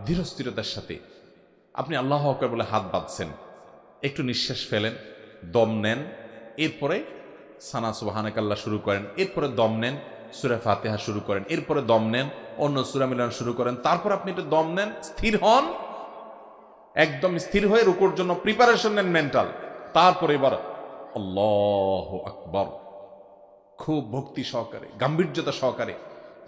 Speaker 1: ধীরস্থিরতার সাথে, আপনি আল্লাহু আকবার বলে হাত বাঁধছেন, একটু নিঃশ্বাস ফেলেন, দম নেন, এরপরে সানা সুবহানাকাল্লাহ শুরু করেন, এরপরে দম নেন, সূরা ফাতিহা শুরু করেন, এরপরে দম নেন, অন্য সূরা মিলানো শুরু করেন, তারপর আপনি একটু দম নেন, স্থির হন, একদম স্থির হয়ে রুকুর জন্য প্রিপারেশন নেন মেন্টাল। তারপরে এবার আল্লাহু আকবার, খুব ভক্তি সহকারে, গাম্ভীর্যতা সহকারে,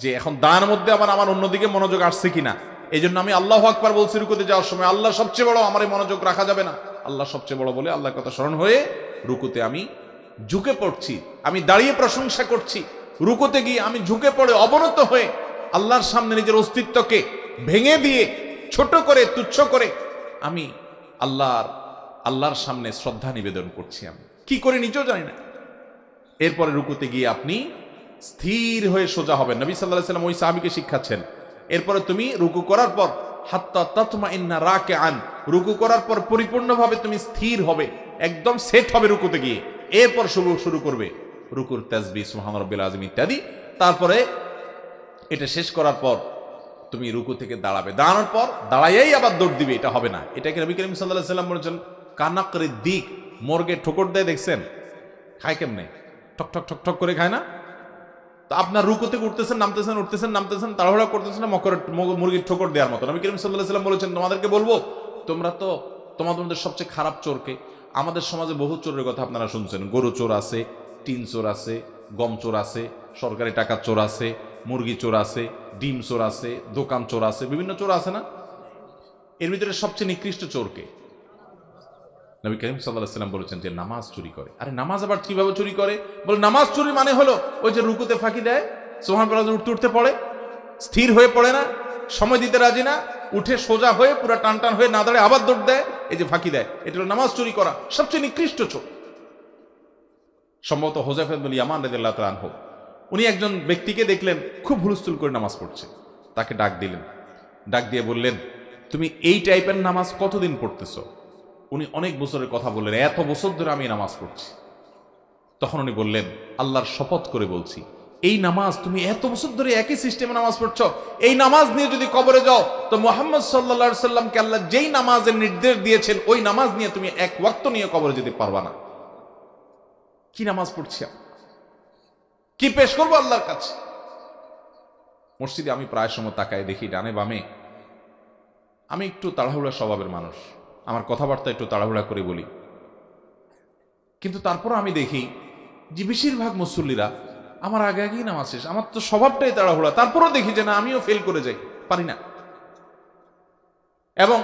Speaker 1: যে এখন দানের মধ্যে আবার আমার অন্যদিকে মনোযোগ আসছে কিনা, এই জন্য আমি আল্লাহু আকবার বলছি রুকুতে যাওয়ার সময়, আল্লাহ সবচেয়ে বড়, আমার এই মনোযোগ রাখা যাবে না, আল্লাহ সবচেয়ে বড় বলে আল্লাহর কথা স্মরণ হয়ে রুকুতে আমি ঝুঁকে পড়ছি, আমি দাঁড়িয়ে প্রশংসা করছি, রুকুতে গিয়ে আমি ঝুঁকে পড়ে অবনত হয়ে আল্লাহর সামনে নিজের অস্তিত্বকে ভেঙে দিয়ে, ছোট করে, তুচ্ছ করে আমি আল্লাহর সামনে শ্রদ্ধা নিবেদন করছি। আমি কি করে নিজেও জানি না। এরপরে রুকুতে গিয়ে আপনি স্থির হয়ে সোজা হবেন। নবী সাল্লাল্লাহু আলাইহি ওয়াসাল্লাম ওই সাহাবীকে শিখাচ্ছেন, এরপরে তুমি রুকু করার পর হাত্তা তাতমাইন্না রাকিআন, রুকু করার পর পরিপূর্ণভাবে তুমি স্থির হবে, একদম সেট হবে রুকুতে গিয়ে। এরপর শুরু করবে রুকুর তাসবিহ, সুবহান রাব্বিল আযীম ইত্যাদি। তারপরে এটা শেষ করার পর তুমি রুকু থেকে দাঁড়াবে, দাঁড়ানোর পর দাঁড়াইয়াই আবার দৌড় দিবে, এটা হবে না। এটাকে নবী করিম সাল্লাল্লাহু আলাইহি ওয়াসাল্লাম বলেছেন কানাকরিদ দিক, মুরগে ঠোকর দেয় দেখছেন, খায় কেমনে, ঠক ঠক ঠক ঠক করে খায় না? তো আপনার রুকু থেকে উঠতেছেন নামতেছেন, উঠতেছেন নামতেছেন, তাড়াহুড়া করতেছেন না, মুরগির ঠোকর দেওয়ার মতো। নবী করিম সাল্লাল্লাহু আলাইহি ওয়াসাল্লাম বলেছেন, তোমাদেরকে বলবো, তোমরা তো তোমাদের সবচেয়ে খারাপ চোরকে, আমাদের সমাজে বহু চোরের কথা আপনারা শুনছেন, গরু চোর আছে, টিন চোর আছে, গম চোর আছে, সরকারি টাকার চোর আছে, মুরগি চোর আছে, ডিম চোর আছে, দোকান চোর আছে, বিভিন্ন চোর আছে না? এর ভিতরে সবচেয়ে নিকৃষ্ট চোরকে? নবী করিম সাল্লাল্লাহু আলাইহি ওয়াসাল্লাম বলেছেন যে নামাজ চুরি করে। আরে নামাজ আবার কিভাবে চুরি করে? বলে নামাজ চুরি মানে হলো ওই যে রুকুতে ফাঁকি দেয়, সুবহানাল্লাহ উঠতে উঠতে পড়ে, স্থির হয়ে পড়ে না, সময় দিতে রাজি না, উঠে সোজা হয়ে পুরো টান টান হয়ে না দাঁড়ায় আবার দৌড় দেয়, এই যে ফাঁকি দেয়, এটা হলো নামাজ চুরি করা, সবচেয়ে নিকৃষ্ট চোর। সম্ভবত হুযায়ফা ইবনে ইয়ামান রাদিয়াল্লাহু তাআলা আনহু, উনি একজন ব্যক্তিকে দেখলেন খুব হুলস্থুল করে নামাজ পড়ছে, তাকে ডাক দিলেন, ডাক দিয়ে বললেন, তুমি এই টাইপের নামাজ কতদিন পড়তেছো? উনি অনেক বছরের কথা বললেন, এত বছর ধরে আমি নামাজ পড়ছি। তখন উনি বললেন, আল্লাহর শপথ করে বলছি, এই নামাজ তুমি এত বছর ধরে একই সিস্টেমে নামাজ পড়ছো, এই নামাজ নিয়ে যদি কবরে যাও তো মুহাম্মদ সাল্লাল্লাহু আলাইহি সাল্লামকে আল্লাহ যেই নামাজের নির্দেশ দিয়েছেন ওই নামাজ নিয়ে তুমি এক ওয়াক্ত নিয়ে কবরে যেতে পারবা না। কি নামাজ পড়ছি, কি পেশ করবো আল্লাহর কাছে? মসজিদে আমি প্রায় সময় তাকায় দেখি ডানে বামে, আমি একটু তাড়াহুড়া স্বভাবের মানুষ, আমার কথাবার্তা একটু তাড়াহুড়া করে বলি, কিন্তু তারপর আমি দেখি যে বেশিরভাগ মুসল্লিরা আমার আগে আগেই নামাজ শেষ। আমার তো স্বভাবটাই তাড়াহুড়া, তারপরও দেখি যে না, আমিও ফেল করে যাই, পারি না। এবং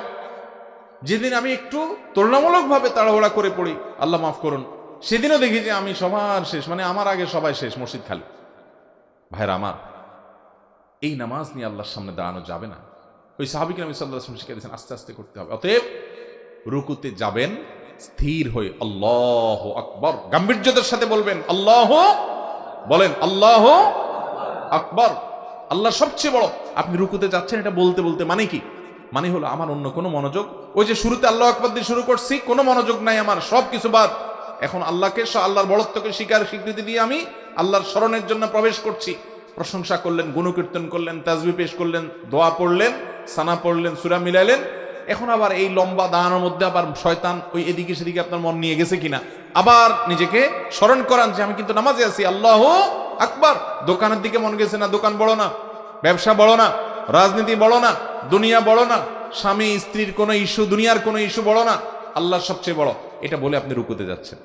Speaker 1: যেদিন আমি একটু তুলনামূলকভাবে তাড়াহুড়া করে পড়ি, আল্লাহ মাফ করুন, সেদিনও দেখি যে আমি সবার শেষ, মানে আমার আগে সবাই শেষ, মসজিদ খালি। ভাইরা আমার, এই নামাজ নিয়ে আল্লাহর সামনে দাঁড়ানো যাবে না। ওই সাহাবীকে নবী সাল্লাল্লাহু আলাইহি ওয়াসাল্লাম শিখিয়ে দিয়েছেন আস্তে আস্তে করতে হবে। অতএব রুকুতে যাবেন স্থির হয়ে আল্লাহু আকবার, গাম্ভীর্যতার সাথে বলবেন আল্লাহু, বলেন আল্লাহু আকবার, আল্লাহ সবচেয়ে বড়। আপনি রুকুতে যাচ্ছেন এটা বলতে বলতে, মানে কি? মানে হলো আমার অন্য কোনো মনোযোগ, ওই যে শুরুতে আল্লাহু আকবার দিয়ে শুরু করছি, কোনো মনোযোগ নাই আমার, সব কিছু বাদ। এখন আল্লাহকে, আল্লাহর বড়ত্বকে স্বীকৃতি দিয়ে আমি আল্লাহর স্মরণের জন্য প্রবেশ করছি। প্রশংসা করলেন, গুণকীর্তন করলেন, তাসবিহ পেশ করলেন, দোয়া পড়লেন, সানা পড়লেন, সূরা মিলাইলেন। এখন আবার এই লম্বা দাঁড়ানোর মধ্যে আবার শয়তান ওই এদিকে সেদিকে আপনার মন নিয়ে গেছে কিনা, আবার নিজেকে স্মরণ করান যে আমি কিন্তু নামাজে আছি, আল্লাহু আকবার। দোকানের দিকে মন গেছে না, দোকান বড় না, ব্যবসা বড় না, রাজনীতি বড় না, দুনিয়া বড় না, স্বামী স্ত্রীর কোনো ইস্যু, দুনিয়ার কোনো ইস্যু বড় না, আল্লাহ সবচেয়ে বড়, এটা বলে আপনি রুকুতে যাচ্ছেন।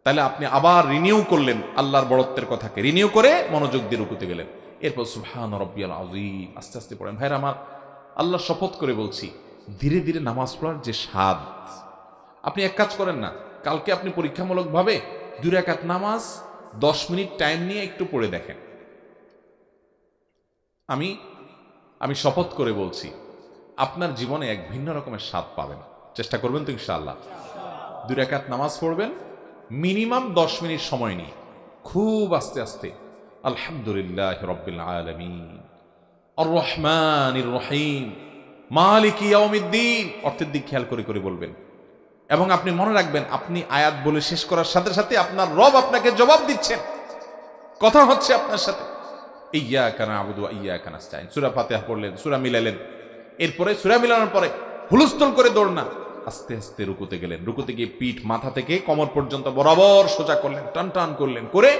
Speaker 1: তাহলে আপনি আবার রিনিউ করলেন আল্লাহর বড়ত্বের কথাকে, রিনিউ করে মনোযোগ দিয়ে রুকুতে গেলেন। এরপর সুবহান রাব্বিয়াল আযীম আস্তে আস্তে পড়েন। ভাইরা আমার, আল্লাহ শপথ করে বলছি, ধীরে ধীরে নামাজ পড়ার যে স্বাদ, আপনি এক কাজ করেন না, কালকে আপনি পরীক্ষামূলকভাবে 2 রাকাত নামাজ 10 মিনিট টাইম নিয়ে একটু পড়ে দেখেন। আমি শপথ করে বলছি, আপনার জীবনে এক ভিন্ন রকমের স্বাদ পাবেন। চেষ্টা করবেন তো ইনশাআল্লাহ। 2 রাকাত নামাজ পড়বেন মিনিমাম 10 মিনিট সময় নিয়ে, খুব আস্তে আস্তে। আলহামদুলিল্লাহ রাব্বিল আলামিন আর রহমানির রহিম মালিকি ইয়াউমিদ্দিন, অর্থের দিক খেয়াল করে করে বলবেন। এবং আপনি মনে রাখবেন, আপনি আয়াত বলে শেষ করার সাথে সাথে আপনার রব আপনাকে জবাব দিচ্ছেন, কথা হচ্ছে আপনার সাথে। ইয়্যাকা না'বুদু ওয়া ইয়্যাকা নাস্তাইন, সূরা ফাতিহা পড়লেন, সূরা মিলালেন, এরপরে সূরা মিলানোর পরে হুলস্থুল করে দৌড় না, আস্তে আস্তে রুকুতে গেলেন। রুকুতে গিয়ে পিঠ মাথা থেকে কোমর পর্যন্ত বরাবর সোজা করলেন, টান টান করলেন, করে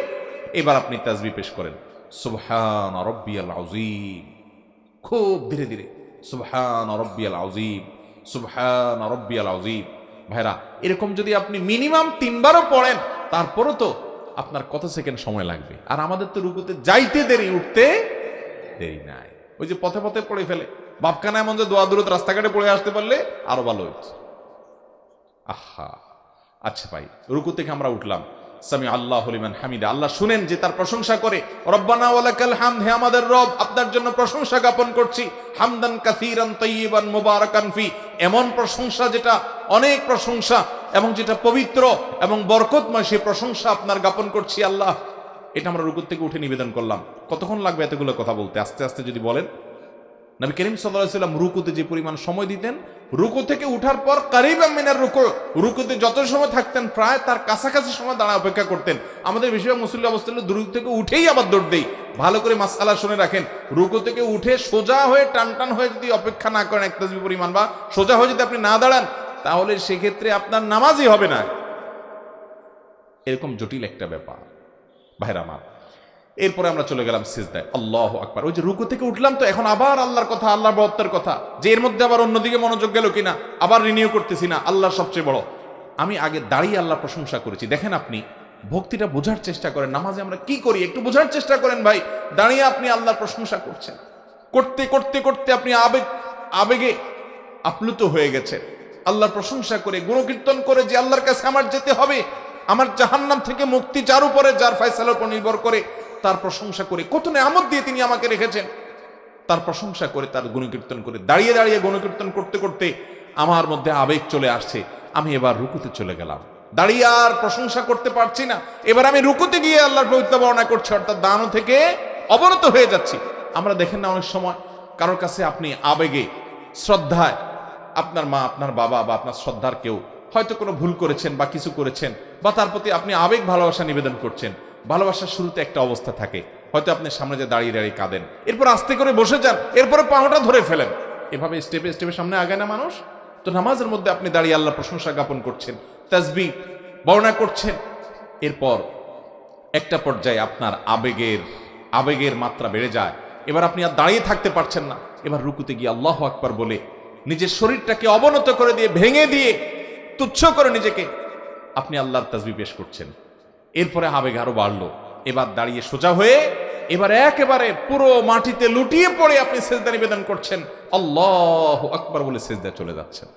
Speaker 1: এবার আপনি তাসবিহ পেশ করেন, সুবহান রাব্বিয়াল আযীম, খুব ধীরে ধীরে, সুবহান রাব্বিয়াল আযীম, সুবহান রাব্বিয়াল আযীম। ভাইরা, এরকম যদি আপনি মিনিমাম 3 বারও পড়েন, তারপরও তো আপনার কত সেকেন্ড সময় লাগবে। আর আমাদের তো রুকুতে যাইতে দেরি, উঠতে দেরি নাই। ওই যে পথে পথে পড়ে ফেলে, বাপখানা এমন যে দোয়া দূরত রাস্তাঘাটে পড়ে আসতে পারলে আরো ভালো হইতো। আহা, আচ্ছা ভাই, রুকু থেকে আমরা উঠলাম, সামি আল্লাহু লিমান হামিদা, আল্লাহ শুনেন যে তার প্রশংসা করে, রব্বানা ওয়ালাকাল হামদ, হে আমাদের রব আপনার জন্য প্রশংসা জ্ঞাপন করছি, হামদান কাসীরান তাইয়িবান মুবারাকান ফি, এমন প্রশংসা যেটা অনেক প্রশংসা এবং যেটা পবিত্র এবং বরকতময়, সেই প্রশংসা আপনার জ্ঞাপন করছি আল্লাহ। এটা আমরা রুকু থেকে উঠে নিবেদন করলাম। কতক্ষণ লাগবে এতগুলো কথা বলতে? আস্তে আস্তে যদি বলেন। নবী করিম সাল্লাল্লাহু আলাইহি ওয়াসাল্লাম রুকুতে যে পরিমাণ সময় দিতেন, রুকু থেকে উঠার পর কারিবাম মিনার রুকু, রুকুতে যত সময় থাকতেন প্রায় তার কাছাকাছি সময় দাঁড়া অপেক্ষা করতেন। আমাদের বেশিরভাগ মুসল্লি অবস্থা হলো রুকু থেকে উঠেই আবার দৌড় দেই। ভালো করে মাসআলা শুনে রাখেন, রুকু থেকে উঠে সোজা হয়ে টান টান হয়ে যদি অপেক্ষা না করেন এক তাসবিহ পরিমাণ, বা সোজা হয়ে যদি আপনি না দাঁড়ান, তাহলে সেক্ষেত্রে আপনার নামাজই হবে না। এরকম জটিল একটা ব্যাপার ভাইরা আমার। এরপরে আমরা চলে গেলাম সিজদায়, আল্লাহু আকবার। ওই যে রুকু থেকে উঠলাম, তো এখন আবার আল্লাহর কথা, আল্লাহর বড়ত্বের কথা, যে এর মধ্যে আবার অন্যদিকে মনোযোগ গেল কিনা, আবার রিনিউ করতেছি না, আল্লাহ সবচেয়ে বড়। আমি আগে দাঁড়িয়ে আল্লাহ প্রশংসা করেছি। দেখেন, আপনি ভক্তিটা বোঝার চেষ্টা করেন, নামাজে আমরা কি করি একটু বোঝার চেষ্টা করেন ভাই। দাঁড়িয়ে আপনি আল্লাহর প্রশংসা করছেন, করতে করতে করতে আপনি আবেগে আপ্লুত হয়ে গেছেন। আল্লাহর প্রশংসা করে, গুণকীর্তন করে যে আল্লাহর কাছে আমার যেতে হবে, আমার জাহান্নাম থেকে মুক্তি যার উপরে, যার ফয়সালার উপর নির্ভর করে, তার প্রশংসা করে, কত নেয়ামত দিয়ে তিনি আমাকে রেখেছেন, তার প্রশংসা করে, তার গুণকীর্তন করে, দাঁড়িয়ে দাঁড়িয়ে গুণকীর্তন করতে করতে আমার মধ্যে আবেগ চলে আসছে। আমি এবার রুকুতে চলে গেলাম, দাঁড়িয়ে আর প্রশংসা করতে পারছি না, এবার আমি রুকুতে গিয়ে আল্লাহর পবিত্র বর্ণনা করছি, অর্থাৎ দানও থেকে অবনত হয়ে যাচ্ছি। আমরা দেখেন না, অনেক সময় কারোর কাছে আপনি আবেগে, শ্রদ্ধায়, আপনার মা, আপনার বাবা বা আপনার শ্রদ্ধার কেউ হয়তো কোনো ভুল করেছেন বা কিছু করেছেন, বা তার প্রতি আপনি আবেগ ভালোবাসা নিবেদন করছেন। ভালোবাসার শুরুতে একটা অবস্থা থাকে, হয়তো আপনি সামনে যে দাঁড়িয়ে দাঁড়িয়ে কাঁদেন, এরপর আস্তে করে বসে যান, এরপরে পাওয়াটা ধরে ফেলেন, এভাবে স্টেপে স্টেপে সামনে আগায় না মানুষ। তো নামাজের মধ্যে আপনি দাঁড়িয়ে আল্লাহ প্রশংসা জ্ঞাপন করছেন, তাসবিহ বর্ণনা করছেন, এরপর একটা পর্যায়ে আপনার আবেগের মাত্রা বেড়ে যায়, এবার আপনি আর দাঁড়িয়ে থাকতে পারছেন না, এবার রুকুতে গিয়ে আল্লাহু আকবার বলে নিজের শরীরটাকে অবনত করে দিয়ে, ভেঙে দিয়ে, তুচ্ছ করে নিজেকে আপনি আল্লাহর তাসবিহ পেশ করছেন। এরপরে আবেগ আরো বাড়লো, এবার দাঁড়িয়ে সোজা হয়ে এবার একেবারে পুরো মাটিতে লুটিয়ে পড়ে আপনি সিজদা নিবেদন করছেন, আল্লাহু আকবার বলে সিজদা চলে যাচ্ছেন।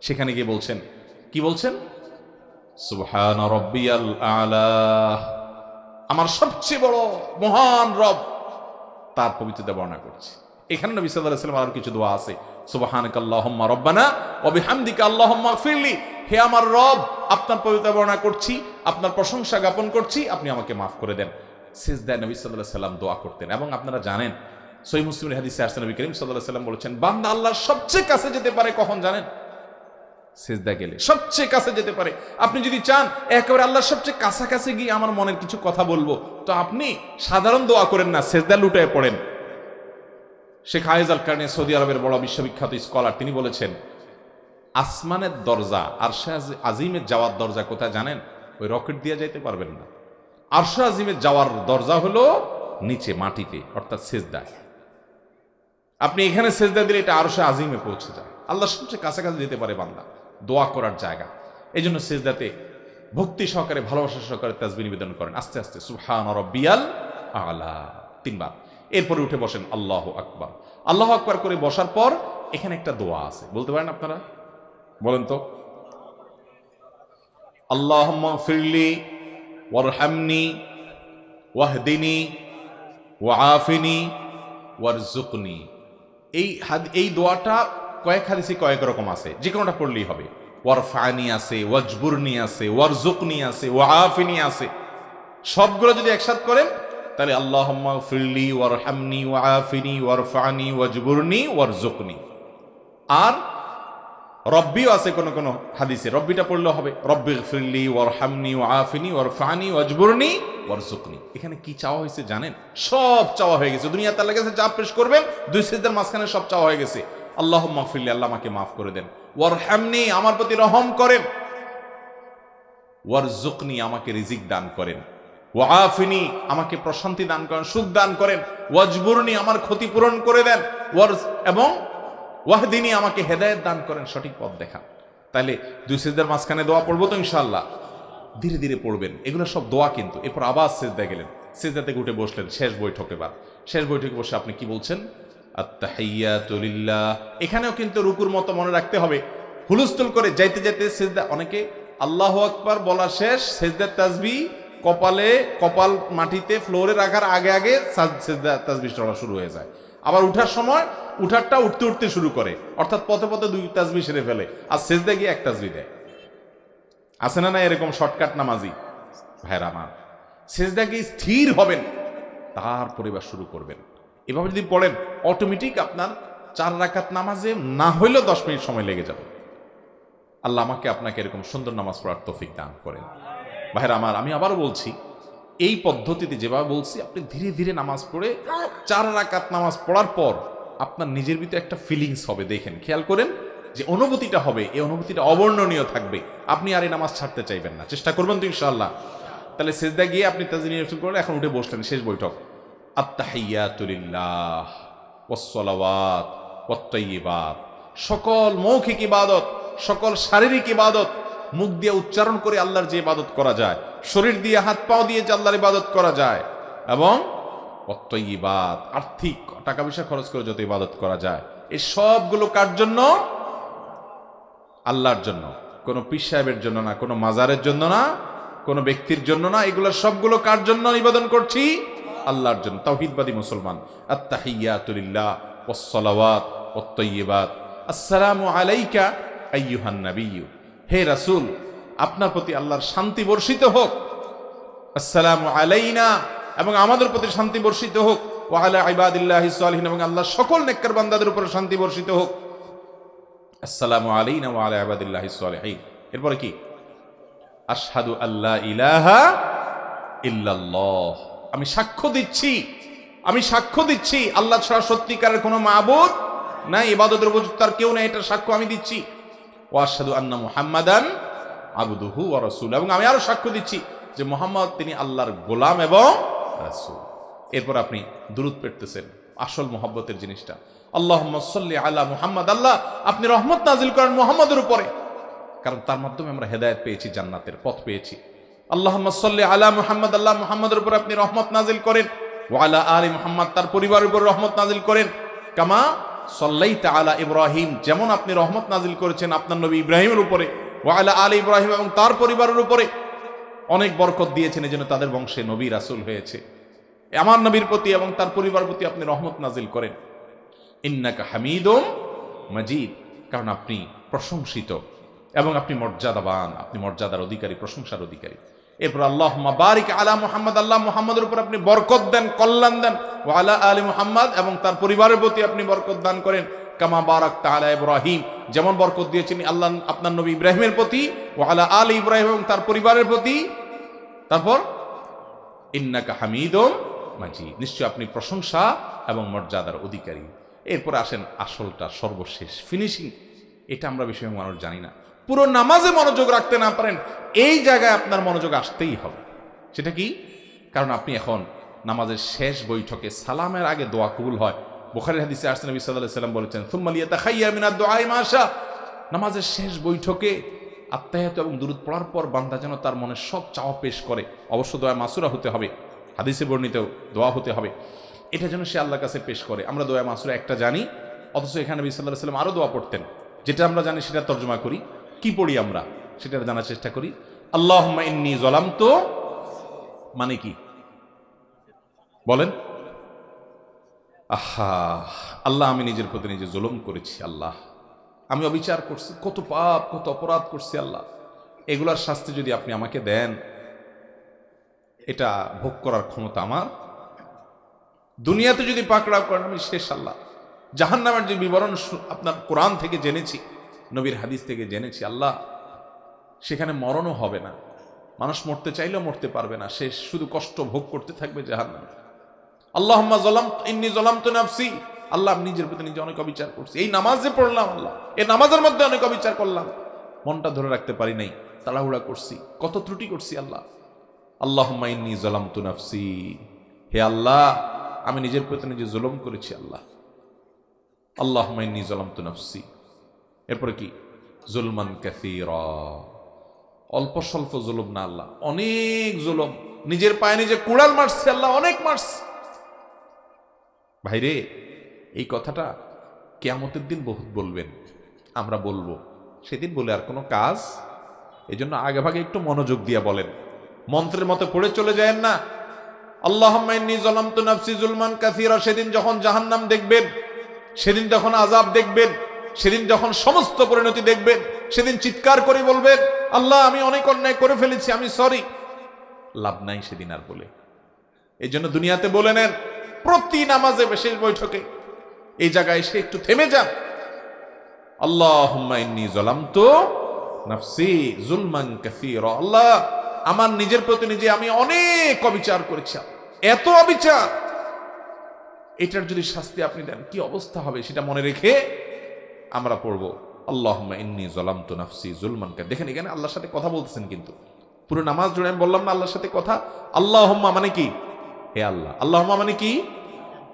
Speaker 1: সেখানে গিয়ে বলছেন, কি বলছেন? সুবহান রাব্বিয়াল আলা, আমার সবচেয়ে বড় মহান রব, তার পবিত্রতা বর্ণনা করছে। এখানে নবী সাল্লাল্লাহু আলাইহি ওয়াসাল্লাম আরো কিছু দোয়া আছে, সুবহানাকাল্লাহুম্মা রাব্বানা ওয়া বিহামদিকা আল্লাহুম্মা গফিরলি, হে আমার রব আপনার পবিত্রতা বর্ণনা করছি, আপনার প্রশংসা জ্ঞাপন করছি, আপনি আমাকে মাফ করে দেন। সিজদায় নবী সাল্লাল্লাহু আলাইহি ওয়াসাল্লাম দোয়া করতেন। এবং আপনারা জানেন, সহিহ মুসলিমের হাদিসে আসছে, নবী করিম সাল্লাল্লাহু আলাইহি ওয়াসাল্লাম বলেছেন, বান্দা আল্লাহর সবচেয়ে কাছে যেতে পারে কখন জানেন? সিজদা গেলে সবচেয়ে কাছে যেতে পারে। আপনি যদি চান একেবারে আল্লাহর সবচেয়ে কাছাকাছি গিয়ে আমার মনের কিছু কথা বলবো, তো আপনি সাধারণ দোয়া করেন না, সিজদা লুটায় পড়েন। শেখ আয়েজ আল কারনি, সৌদি আরবের বড় বিশ্ববিখ্যাত স্কলার, তিনি বলেছেন, আসমানের দরজা, আরশে আজিমের যাওয়ার দরজা কোথায় জানেন? ওই রকেট দিয়ে যাইতে পারবেন না। আরশে আজিমের যাওয়ার দরজা হলো নিচে মাটিতে, অর্থাৎ সিজদায়। আপনি এখানে সিজদা দিলে এটা আরশে আজিমে পৌঁছে যায়, আল্লাহ সবচেয়ে কাছাকাছি যেতে পারে বান্দা, দোয়া করার জায়গা। এই জন্য সিজদাতে ভক্তি সহকারে, ভালোবাসা সহকারে তাসবিহ নিবেদন করেন, আস্তে আস্তে সুবহান রাব্বিয়াল আলা 3 বার। এরপরে উঠে বসেন, আল্লাহু আকবার। আল্লাহু আকবার করে বসার পর এখানে একটা দোয়া আছে, বলতে পারেন আপনারা? বলেন তো। আল্লাহুম্মা গফিরলি ওয়ারহামনি ওয়াহদিনি ওয়াআফিনি ওয়ারজুকনি। এই দোয়াটা কয়েক হাদিসে কয়েক রকম আছে, যে কোনোটা পড়লেই হবে। ওয়ারফানি আছে, ওয়াজবুরনি আছে, ওয়ারজুকনি আছে, ওয়াআফিনি আছে। সবগুলো যদি একসাথে করেন তাহলে আল্লাহুম্মা গফিরলি ওয়ারহামনি ওয়াআফিনি ওয়ারফানি ওয়াজবুরনি ওয়ারজুকনি। আর রব্বিও আছে কোন কোন হাদিসে, রব্বিটা পড়লেও হবে। রব্বি গফিরলি ওয়ারহামনি ওয়াআফিনি ওয়ারফানি ওয়াজবুরনি ওয়ারজুকনি। এখানে কি চাওয়া হয়েছে জানেন? সব চাওয়া হয়ে গেছে। দুনিয়াতে আল্লাহর কাছে যা পেশ করবেন, দুই সিজদার মাঝখানে সব চাওয়া হয়ে গেছে। আল্লাহুম্মা গফিরলি, আল্লাহ আমাকে মাফ করে দেন। ওয়ারহামনি, আমার প্রতি রহম করেন। ওয়ারজুকনি, আমাকে রিজিক দান করেন। ওয়াআফিনি, আমাকে প্রশান্তি দান করেন, সুখ দান করেন। ওয়াজবুরনি, আমার ক্ষতিপূরণ করে দেন। এবং ওয়াহদিনী, আমাকে হেদায়েত দান করেন, সঠিক পথ দেখান। তাহলে দুই সিজদার মাঝখানে দোয়া পড়বো তো ইনশাআল্লাহ। ধীরে ধীরে পড়বেন, এগুলো সব দোয়া কিন্তু। এরপর আবার সিজদায় গেলেন, সিজদা থেকে উঠে বসলেন শেষ বৈঠকে। শেষ বৈঠকে বসে আপনি কি বলছেন? আত্তাহিয়াতু লিল্লাহ। এখানেও কিন্তু রুকুর মতো মনে রাখতে হবে। হুলস্থুল করে যাইতে যাইতে সিজদা, অনেকে আল্লাহু আকবার বলা শেষ, সিজদার তাসবিহ কপাল মাটিতে ফ্লোরে রাখার আগে আগে সিজদা তাসবিহ পড়া শুরু হয়ে যায়। আবার উঠার সময় উঠারটা উঠতে উঠতে শুরু করে, অর্থাৎ পথে পথে দুই তাসবিহ সেরে ফেলে, আর সিজদা গিয়ে এক তাসবিহ দেয়। আছে না এরকম শর্টকাট নামাজি ভাইরা আমার? সিজদা গিয়ে স্থির হবেন, তারপরে এবার শুরু করবেন। এভাবে যদি পড়েন, অটোমেটিক আপনার 4 রাকাত নামাজে না হইলেও 10 মিনিট সময় লেগে যাবে। আল্লাহ আমাকে আপনাকে এরকম সুন্দর নামাজ পড়ার তৌফিক দান করেন। ভাইরা আমার, আমি আবারও বলছি, এই পদ্ধতিতে যেভাবে বলছি, আপনি ধীরে ধীরে নামাজ পড়ে 4 রাকাত নামাজ পড়ার পর আপনার নিজের ভিতরে একটা ফিলিংস হবে। দেখেন, খেয়াল করেন যে অনুভূতিটা হবে, এই অনুভূতিটা অবর্ণনীয় থাকবে। আপনি আর এই নামাজ ছাড়তে চাইবেন না। চেষ্টা করবেন তো ইনশাআল্লাহ। তাহলে সিজদা গিয়ে আপনি তাসবিহ করলেন, এখন উঠে বসলেন, শেষ বৈঠক। আত্তাহিয়াতু লিল্লাহ ওয়াসসালাওয়াত ওয়াত-তাইয়্যিবাত। সকল মৌখিক ইবাদত, সকল শারীরিক ইবাদত মুখ দিয়ে উচ্চারণ করে আল্লাহর যে ইবাদত করা যায়, শরীর দিয়ে হাত পাও দিয়ে যে আল্লাহর ইবাদত করা যায়, এবং ওয়াত-তাইয়্যিবাত, আর্থিক টাকা পয়সা খরচ করে যত ইবাদত করা যায়, এই সবগুলো কার জন্য? আল্লাহর জন্য। কোনো পীর সাহেবের জন্য না, কোনো মাজারের জন্য না, কোনো ব্যক্তির জন্য না। এগুলো সবগুলো কার জন্য নিবেদন করছি? আল্লাহর জন্য। তাওহীদবাদী মুসলমান। আত্তাহিয়াতু লিল্লাহ ওয়াসসালাওয়াত ওয়াত-তাইয়্যিবাত। আসসালামু আলাইকা আইয়ুহান নাবিয়্যু। হে রাসূল, আপনার প্রতি আল্লাহর শান্তি বর্ষিত হোক। আসসালামু আলাইনা, এবং আমাদের প্রতি শান্তি বর্ষিত হোক। ওয়া আলা ইবাদিল্লাহিস সালিহিন, এবং আল্লাহর সকল নেককার বান্দাদের উপর শান্তি বর্ষিত হোক। আসসালামু আলাইনা ওয়া আলা ইবাদিল্লাহিস সালিহিন। এরপরে কি? আশহাদু আল্লা ইলাহা ইল্লাল্লাহ। আমি সাক্ষ্য দিচ্ছি আল্লাহ ছাড়া সত্যিকারের কোনো মাবুদ নাই, ইবাদতের উপযুক্ত আর কেউ নাই, এটা সাক্ষ্য আমি দিচ্ছি। ওয়া আশহাদু আন্না মুহাম্মাদান আবদুহু ওয়া রাসূলুহু, এবং আমি আরো সাক্ষ্য দিচ্ছি যে মুহাম্মদ তিনি আল্লাহর গোলাম এবং রাসূল। এরপর আপনি দুরূদ পড়তেছেন, আসল মুহাব্বতের জিনিসটা। আল্লাহুম্মা সাল্লি আলা মুহাম্মাদ। আল্লাহ আপনি রহমত নাজিল করেন মুহাম্মদের উপরে, কারণ তার মাধ্যমে আমরা হেদায়েত পেয়েছি, জান্নাতের পথ পেয়েছি। আল্লাহুম্মা সাল্লি আলা মুহাম্মাদ। আল্লাহ মুহাম্মাদের উপর আপনি রহমত নাজিল করেন। ওয়া আলা আলি মুহাম্মাদ, তার পরিবারের উপর রহমত নাজিল করেন। কামা সাল্লাইতা আলা ইব্রাহিম, যেমন আপনি রহমত নাজিল করেছেন আপনার নবী ইব্রাহিমের উপরে। ওয়া আলা আলি ইব্রাহিম, এবং তার পরিবারের উপরে অনেক বরকত দিয়েছেন, এজন্য তাদের বংশে নবী রাসূল হয়েছে। আমার নবীর প্রতি এবং তার পরিবারের প্রতি আপনি রহমত নাজিল করেন। ইন্নাকা হামিদুম মাজিদ, কারণ আপনি প্রশংসিত এবং আপনি মর্যাদাবান, আপনি মর্যাদার অধিকারী, প্রশংসার অধিকারী। এরপর আল্লাহুম্মা বারিক আলা মুহাম্মাদ। আল্লাহ মুহাম্মাদের উপর আপনি বরকত দেন, কল্যাণ দেন। ওয়া আলা আলি মুহাম্মাদ, এবং তার পরিবারের প্রতি আপনি বরকত দান করেন। কামা বারাকতা আলা ইব্রাহিম, যেমন বরকত দিয়েছেন আল্লাহ আপনার নবী ইব্রাহিমের প্রতি। ওয়া আলা আলি ইব্রাহিম, এবং তার পরিবারের প্রতি। তারপর ইন্নাকা হামিদুম মাজিদ, নিশ্চয় আপনি প্রশংসা এবং মর্যাদার অধিকারী। এরপর আসেন আসলটা, সর্বশেষ ফিনিশিং। এটা আমরা বেশি মানুষ জানি না। পুরো নামাজে মনোযোগ রাখতে না পারেন, এই জায়গায় আপনার মনোযোগ আসতেই হবে। সেটা কি? কারণ আপনি এখন নামাজের শেষ বৈঠকে সালামের আগে দোয়া কবুল হয়। বুখারীর হাদিসে আসছে, নবী সাল্লাল্লাহু আলাইহি ওয়াসাল্লাম বলেছেন, সুম্মা লিয়াতাখায়্যার মিনাদ দুআই মা শা। নামাজের শেষ বৈঠকে আত্তাহিয়াত এবং দুরূদ পড়ার পর বান্দা যেন তার মনে সব চাওয়া পেশ করে। অবশ্য দোয়া মাসুরা হতে হবে, হাদিসে বর্ণিত দোয়া হতে হবে। এটা যেন সে আল্লাহর কাছে পেশ করে। আমরা দোয়া মাসুরা একটা জানি, অথচ এখানে নবী সাল্লাল্লাহু আলাইহি ওয়াসাল্লাম আরো দোয়া পড়তেন। যেটা আমরা জানি সেটা তর্জমা করি। কি পড়ি আমরা সেটা জানার চেষ্টা করি। আল্লাহুম্মা ইন্নী যালামতু, মানে কি? বলেন? আহা, আল্লাহ আমি নিজের প্রতি নিজে জুলুম করেছি, আল্লাহ আমি অবিচার করছি, কত পাপ কত অপরাধ করছি আল্লাহ, এগুলার শাস্তি যদি আপনি আমাকে দেন, এটা ভোগ করার ক্ষমতা আমার। দুনিয়াতে যদি পাকড়াও করেন আমি শেষ আল্লাহ। জাহান্নামের যে বিবরণ আপনার কোরআন থেকে জেনেছি, নবীর হাদিস থেকে জেনেছি আল্লাহ, সেখানে মরণও হবে না, মানুষ মরতে চাইলেও মরতে পারবে না, সে শুধু কষ্ট ভোগ করতে থাকবে জাহান্নামে। আল্লাহুম্মা ইন্নী যালামতু নাফসি, আল্লাহ আমি নিজের প্রতি নিজে অনেক অবিচার করছি। এই নামাজ যে পড়লাম আল্লাহ, এই নামাজের মধ্যে অনেক অবিচার করলাম, মনটা ধরে রাখতে পারি নাই, তাড়াহুড়া করছি, কত ত্রুটি করছি আল্লাহ। আল্লাহুম্মা ইন্নী যালামতু নাফসি, হে আল্লাহ আমি নিজের প্রতি নিজে জুলুম করেছি আল্লাহ। আল্লাহুম্মা ইন্নী যালামতু নাফসি, এরপরে কি? জুলমান কাসীরা, অল্প স্বল্প জুলুম না আল্লাহ, অনেক জুলুম, নিজের পায়ে নিজে কুড়াল মারছে আল্লাহ, অনেক মারছে। ভাইরে, এই কথাটা কিয়ামতের দিন বহুত বলবেন, আমরা বলবো, সেদিন বলে আর কোনো কাজ। এই জন্য আগে ভাগে একটু মনোযোগ দিয়া বলেন, মন্ত্রের মতো পড়ে চলে যায় না। আল্লাহুম্মা ইন্নী যালামতু নাফসি জুলমান কাসীরা, সেদিন যখন জাহান্নাম দেখবেন, সেদিন যখন আযাব দেখবেন, সেদিন যখন সমস্ত পরিণতি দেখবেন, সেদিন চিৎকার করে বলবেন আল্লাহ আমি অনেক অন্যায় করে ফেলেছি, আমি সরি। লাভ নাই সেদিন আর বলে। এই জন্য দুনিয়াতে বলে নেন, প্রতি নামাজে বিশেষ বৈঠকে এই জায়গায় এসে একটু থেমে যান। আল্লাহুম্মা ইন্নী যালামতু নাফসি জুলমান কাসীরা, আল্লাহ আমার নিজের প্রতি নিজে আমি অনেক অবিচার করেছি, এত অবিচার, এটার যদি শাস্তি আপনি দেন কি অবস্থা হবে সেটা মনে রেখে আমরা পড়বো আল্লাহুম্মা ইন্নী যালামতু নাফসি জুলমান। দেখেন এখানে আল্লাহর সাথে কথা বলতেছেন, কিন্তু পুরো নামাজ জুড়ে আমি বললাম না আল্লাহর সাথে কথা। আল্লাহুম্মা মানে কি? হে আল্লাহ। আল্লাহুম্মা মানে কি?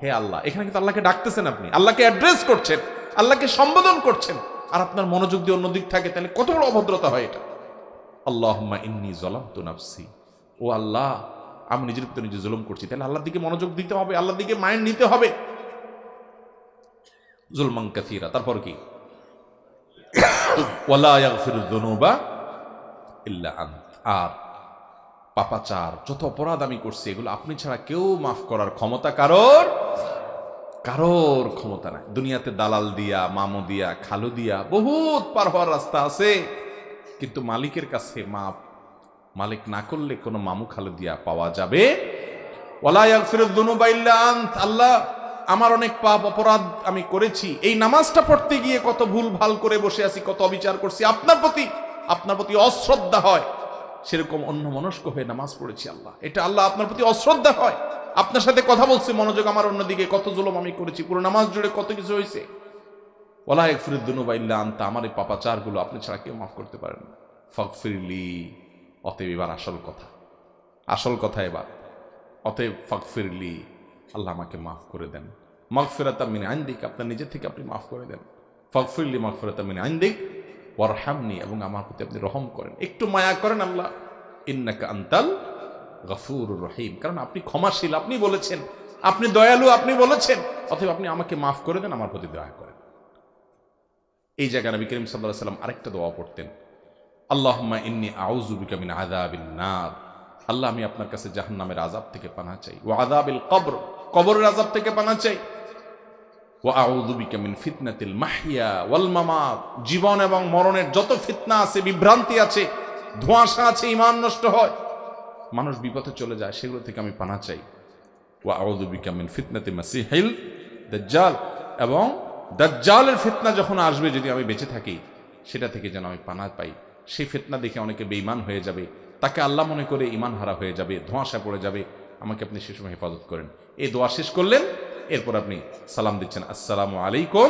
Speaker 1: হে আল্লাহ। এখানে কিন্তু আল্লাহকে ডাকতেছেন, আপনি আল্লাহকে অ্যাড্রেস করছেন, আল্লাহকে সম্বোধন করছেন, আর আপনার মনোযোগ দিয়ে অন্যদিক থাকে, তাহলে কত বড় অভদ্রতা হয় এটা। আল্লাহুম্মা ইন্নী যালামতু নাফসি, ও আল্লাহ আমি নিজের প্রতি নিজে জুলুম করছি, তাহলে আল্লাহর দিকে মনোযোগ দিতে হবে, আল্লাহর দিকে মাইন্ড নিতে হবে। জুলমান কাসীরা, তারপর কি? ওয়ালা ইয়াগফিরুয যুনুবা ইল্লা আনত, আর পাপাচার যত অপরাধ আমি করছি এগুলো আপনি ছাড়া কেউ মাফ করার ক্ষমতা কারোর ক্ষমতা নাই। দুনিয়াতে দালাল দিয়া, মামু দিয়া, খালু দিয়া বহুত পার হওয়ার রাস্তা আছে, কিন্তু মালিকের কাছে মাপ, মালিক না করলে কোনো মামু খালু দিয়া পাওয়া যাবে। ওয়ালা ইয়াগফিরুয যুনুবা ইল্লা আনত, আল্লাহ আমার অনেক পাপ অপরাধ আমি করেছি, এই নামাজটা পড়তে গিয়ে কত ভুল ভাল করে বসে আছি, কত অবিচার করছি, আপনার প্রতি অশ্রদ্ধা হয়, সেরকম অন্য মনস্ক হয়ে নামাজ পড়েছি আল্লাহ, এটা আল্লাহ আপনার প্রতি অশ্রদ্ধা হয়। আপনার সাথে কথা বলছি, মনোযোগ আমার অন্যদিকে, কত জুলুম আমি করেছি, পুরো নামাজ জুড়ে কত কিছু হয়েছে। ওয়ালা ইয়াগফিরুয যুনুবা ইল্লা আনতা, আমার এই পাপাচারগুলো আপনি ছাড়া কেউ মাফ করতে পারেন না। ফাগফিরলি, অতএব এবার আসল কথা এবার, অতএব ফাগফিরলি, আল্লাহ আমাকে মাফ করে দেন। মাগফিরাতাম মিন ইনদিক, আপনার নিজে থেকে আপনি মাফ করে দেন। ফাগফিরলি মাগফিরাতাম মিন ইনদিক ওয়ারহামনি, এবং আমার প্রতি আপনি রহম করেন, একটু মায়া করেন আল্লাহ। ইন্নাকা আনতাল গফুরুর রহিম, কারণ আপনি ক্ষমাশীল, আপনি বলেছেন, আপনি দয়ালু, আপনি বলেছেন, অতএব আপনি আমাকে মাফ করে দেন, আমার প্রতি দয়া করেন। এই জায়গায় নবী করিম সাল্লাল্লাহু আলাইহি ওয়াসাল্লাম আরেকটা দোয়া পড়তেন, আল্লাহুম্মা ইন্নী আউযু বিকা মিন আযাবিন নার, আল্লাহ আমি আপনার কাছে জাহান্নামের আযাব থেকে পানাহ চাই, ওয়া আযাবিল কবর, কবরের আযাব থেকে পানাহ চাই, ওয়া আউযু বিকা মিন ফিতনাতিল মাহইয়া ওয়াল মামাত, জীবন এবং মরণের যত ফিতনা আছে, বিভ্রান্তি আছে, ধোঁয়াশা আছে, ঈমান নষ্ট হয়, মানুষ বিপথে চলে যায়, সেগুলো থেকে আমি পানাহ চাই। ওয়া আউযু বিকা মিন ফিতনাতি মাসিহিল দাজ্জাল, এবং দাজ্জালের ফিতনা যখন আসবে, যদি আমি বেঁচে থাকি, সেটা থেকে যেন আমি পানাহ পাই। সেই ফিতনা দেখে অনেকে বেঈমান হয়ে যাবে, তাকে আল্লাহ মনে করে ঈমান হারা হয়ে যাবে, ধোঁয়াশা পড়ে যাবে, আমাকে আপনি সে সময় হেফাজত করেন। এই দোয়া শেষ করলেন, এরপর আপনি সালাম দিচ্ছেন, আসসালামু আলাইকুম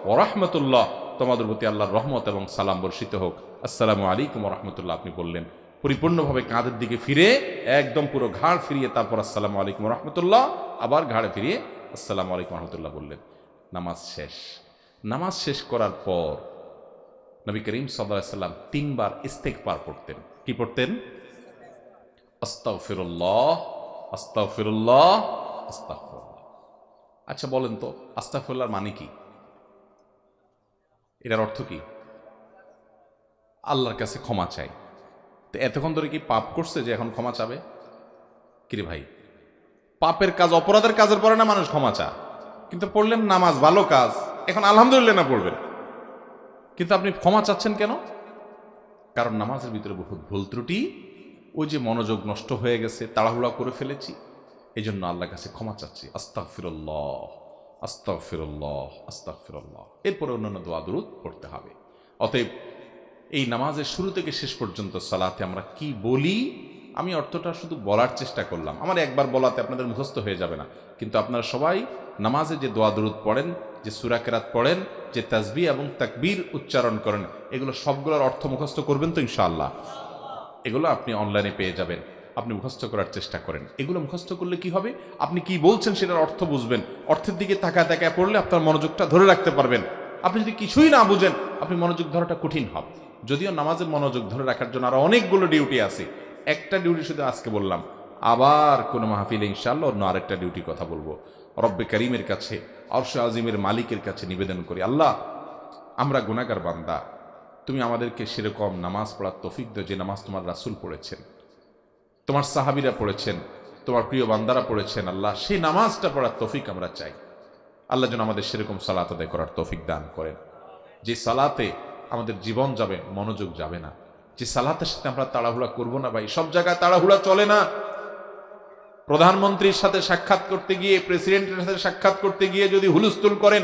Speaker 1: ওয়া রাহমাতুল্লাহ, তোমাদের প্রতি আল্লাহর রহমত এবং সালাম বর্ষিত হোক, আসসালামু আলাইকুম ওয়া রাহমাতুল্লাহ আপনি বললেন, পরিপূর্ণভাবে কাঁধের দিকে ফিরে, একদম পুরো ঘাড় ফিরিয়ে, তারপর আসসালামু আলাইকুম ওয়া রাহমাতুল্লাহ, আবার ঘাড়ে ফিরিয়ে আসসালামু আলাইকুম ওয়া রাহমাতুল্লাহ বললেন। নামাজ শেষ। নামাজ শেষ করার পর নবী করিম সাল্লাল্লাহু আলাইহি ওয়াসাল্লাম 3 বার ইস্তেগফার পড়তেন। কি পড়তেন? আস্তাগফিরুল্লাহ, আস্তাগফিরুল্লাহ, আস্তাগফিরুল্লাহ। আচ্ছা বলেন তো, আস্তাগফিরুল্লাহর মানে কি? এটার অর্থ কি? আল্লাহর কাছে ক্ষমা চাই। তো এতক্ষণ ধরে কি পাপ করছে যে এখন ক্ষমা চাবে? কিরে ভাই, পাপের কাজ, অপরাধের কাজের পরে না মানুষ ক্ষমা চায়, কিন্তু পড়লেন নামাজ ভালো কাজ, এখন আলহামদুলিল্লাহ না পড়বেন, কিন্তু আপনি ক্ষমা চাচ্ছেন কেন? কারণ নামাজের ভিতরে বহুত ভুল ত্রুটি, ওই যে মনোযোগ নষ্ট হয়ে গেছে, তাড়াহুড়া করে ফেলেছি, এই জন্য আল্লাহর কাছে ক্ষমা চাচ্ছি, আস্তাগফিরুল্লাহ আস্তাগফিরুল্লাহ আস্তাগফিরুল্লাহ। এরপরে অন্যান্য দোয়া দুরূদ পড়তে হবে। অতএব এই নামাজের শুরু থেকে শেষ পর্যন্ত সালাতে আমরা কি বলি, আমি অর্থটা শুধু বলার চেষ্টা করলাম, আমার একবার বলাতে আপনাদের মুখস্থ হয়ে যাবে না, কিন্তু আপনারা সবাই নামাজে যে দোয়া দুরূদ পড়েন, যে সূরা কেরাত পড়েন, যে তাসবিহ এবং তাকবীর উচ্চারণ করেন, এগুলো সবগুলোর অর্থ মুখস্থ করবেন তো ইনশাআল্লাহ? এগুলো আপনি অনলাইনে পেয়ে যাবেন, আপনি মুখস্থ করার চেষ্টা করেন। এগুলো মুখস্থ করলে কি হবে, আপনি কি বলছেন সেটার অর্থ বুঝবেন, অর্থের দিকে তাকায় তাকায় পড়লে আপনার মনোযোগটা ধরে রাখতে পারবেন। আপনি যদি কিছুই না বুঝেন, আপনি মনোযোগ ধরাটা কঠিন হবে। যদিও নামাজের মনোযোগ ধরে রাখার জন্য আরো অনেকগুলো ডিউটি আছে, একটা ডিউটি শুধু আজকে বললাম, আবার কোনো মাহফিলে ইনশাআল্লাহ অন্য আরেকটা ডিউটির কথা বলবো। রব্বে করিমের কাছে, আরশে আজিমের মালিকের কাছে নিবেদন করি, আল্লাহ আমরা গুনাহগার বান্দা, তুমি আমাদেরকে সেরকম নামাজ পড়ার তৌফিক দাও যে নামাজ তোমার রাসূল পড়েছেন, তোমার সাহাবীরা পড়েছেন, তোমার প্রিয় বান্দারা পড়েছেন। আল্লাহ সেই নামাজটা পড়ার তৌফিক আমরা চাই। আল্লাহ যেন আমাদের সেরকম সালাত আদায় করার তৌফিক দান করেন, যে সালাতে আমাদের জীবন যাবে, মনোযোগ যাবে না, যে সালাতের সাথে আমরা তাড়াহুড়া করব না। ভাই, সব জায়গায় তাড়াহুড়া চলে না। প্রধানমন্ত্রীর সাথে সাক্ষাৎ করতে গিয়ে, প্রেসিডেন্টের সাথে সাক্ষাৎ করতে গিয়ে যদি হুলস্থুল করেন,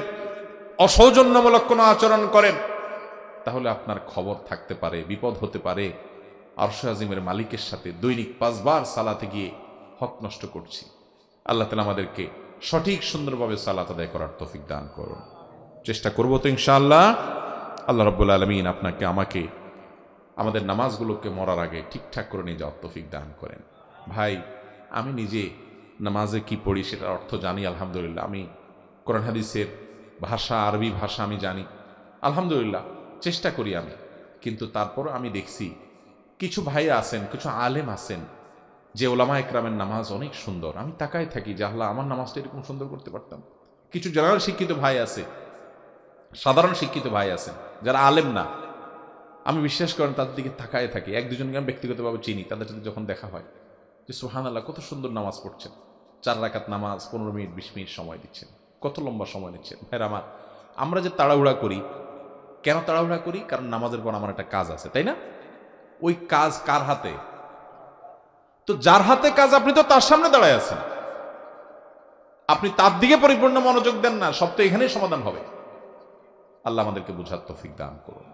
Speaker 1: অসৌজন্যমূলক কোনো আচরণ করেন, তাহলে আপনার খবর থাকতে পারে, বিপদ হতে পারে। আরশে আজিমের মালিকের সাথে দৈনিক 5 বার সালাতে গিয়ে হক নষ্ট করছি। আল্লাহ তাআলা আমাদেরকে সঠিক সুন্দরভাবে সালাত আদায় করার তৌফিক দান করুন। চেষ্টা করব তো ইনশাআল্লাহ। আল্লাহ রাব্বুল আলামিন আপনাকে আমাকে আমাদের নামাজগুলোকে মরার আগে ঠিকঠাক করে নিয়ে যাওয়ার তৌফিক দান করেন। ভাই, আমি নিজে নামাজে কি পড়ি সেটার অর্থ জানি আলহামদুলিল্লাহ। আমি কোরআন হাদিসের ভাষা, আরবি ভাষা আমি জানি আলহামদুলিল্লাহ, চেষ্টা করি আমি। কিন্তু তারপর আমি দেখছি কিছু ভাই আছেন, কিছু আলেম আছেন, যে ওলামা একরামের নামাজ অনেক সুন্দর। আমি তাকায় থাকি যে আল্লাহ, আমার নামাজটা এরকম সুন্দর করতে পারতাম। কিছু জেনারেল শিক্ষিত ভাই আছে, সাধারণ শিক্ষিত ভাই আছেন যারা আলেম না, আমি বিশ্বাস করেন তাদের দিকে তাকায় থাকি। এক দুজনকে আমি ব্যক্তিগতভাবে চিনি, তাদের সাথে যখন দেখা হয় যে সুবহানাল্লাহ, কত সুন্দর নামাজ পড়ছেন, 4 রাকাত নামাজ 15 মিনিট 20 মিনিট সময় দিচ্ছেন, কত লম্বা সময় নিচ্ছেন। ভাইরা আমার, আমরা যে তাড়াহুড়া করি, কেন তাড়াহুড়া করি? কারণ নামাজের পর আমার একটা কাজ আছে, তাই না? ওই কাজ কার হাতে? তো যার হাতে কাজ, আপনি তো তার সামনে দাঁড়ায় আছেন, আপনি তার দিকে পরিপূর্ণ মনোযোগ দেন না, সব তো এখানেই সমাধান হবে। আল্লাহ আমাদেরকে বুঝার তৌফিক দান করুন।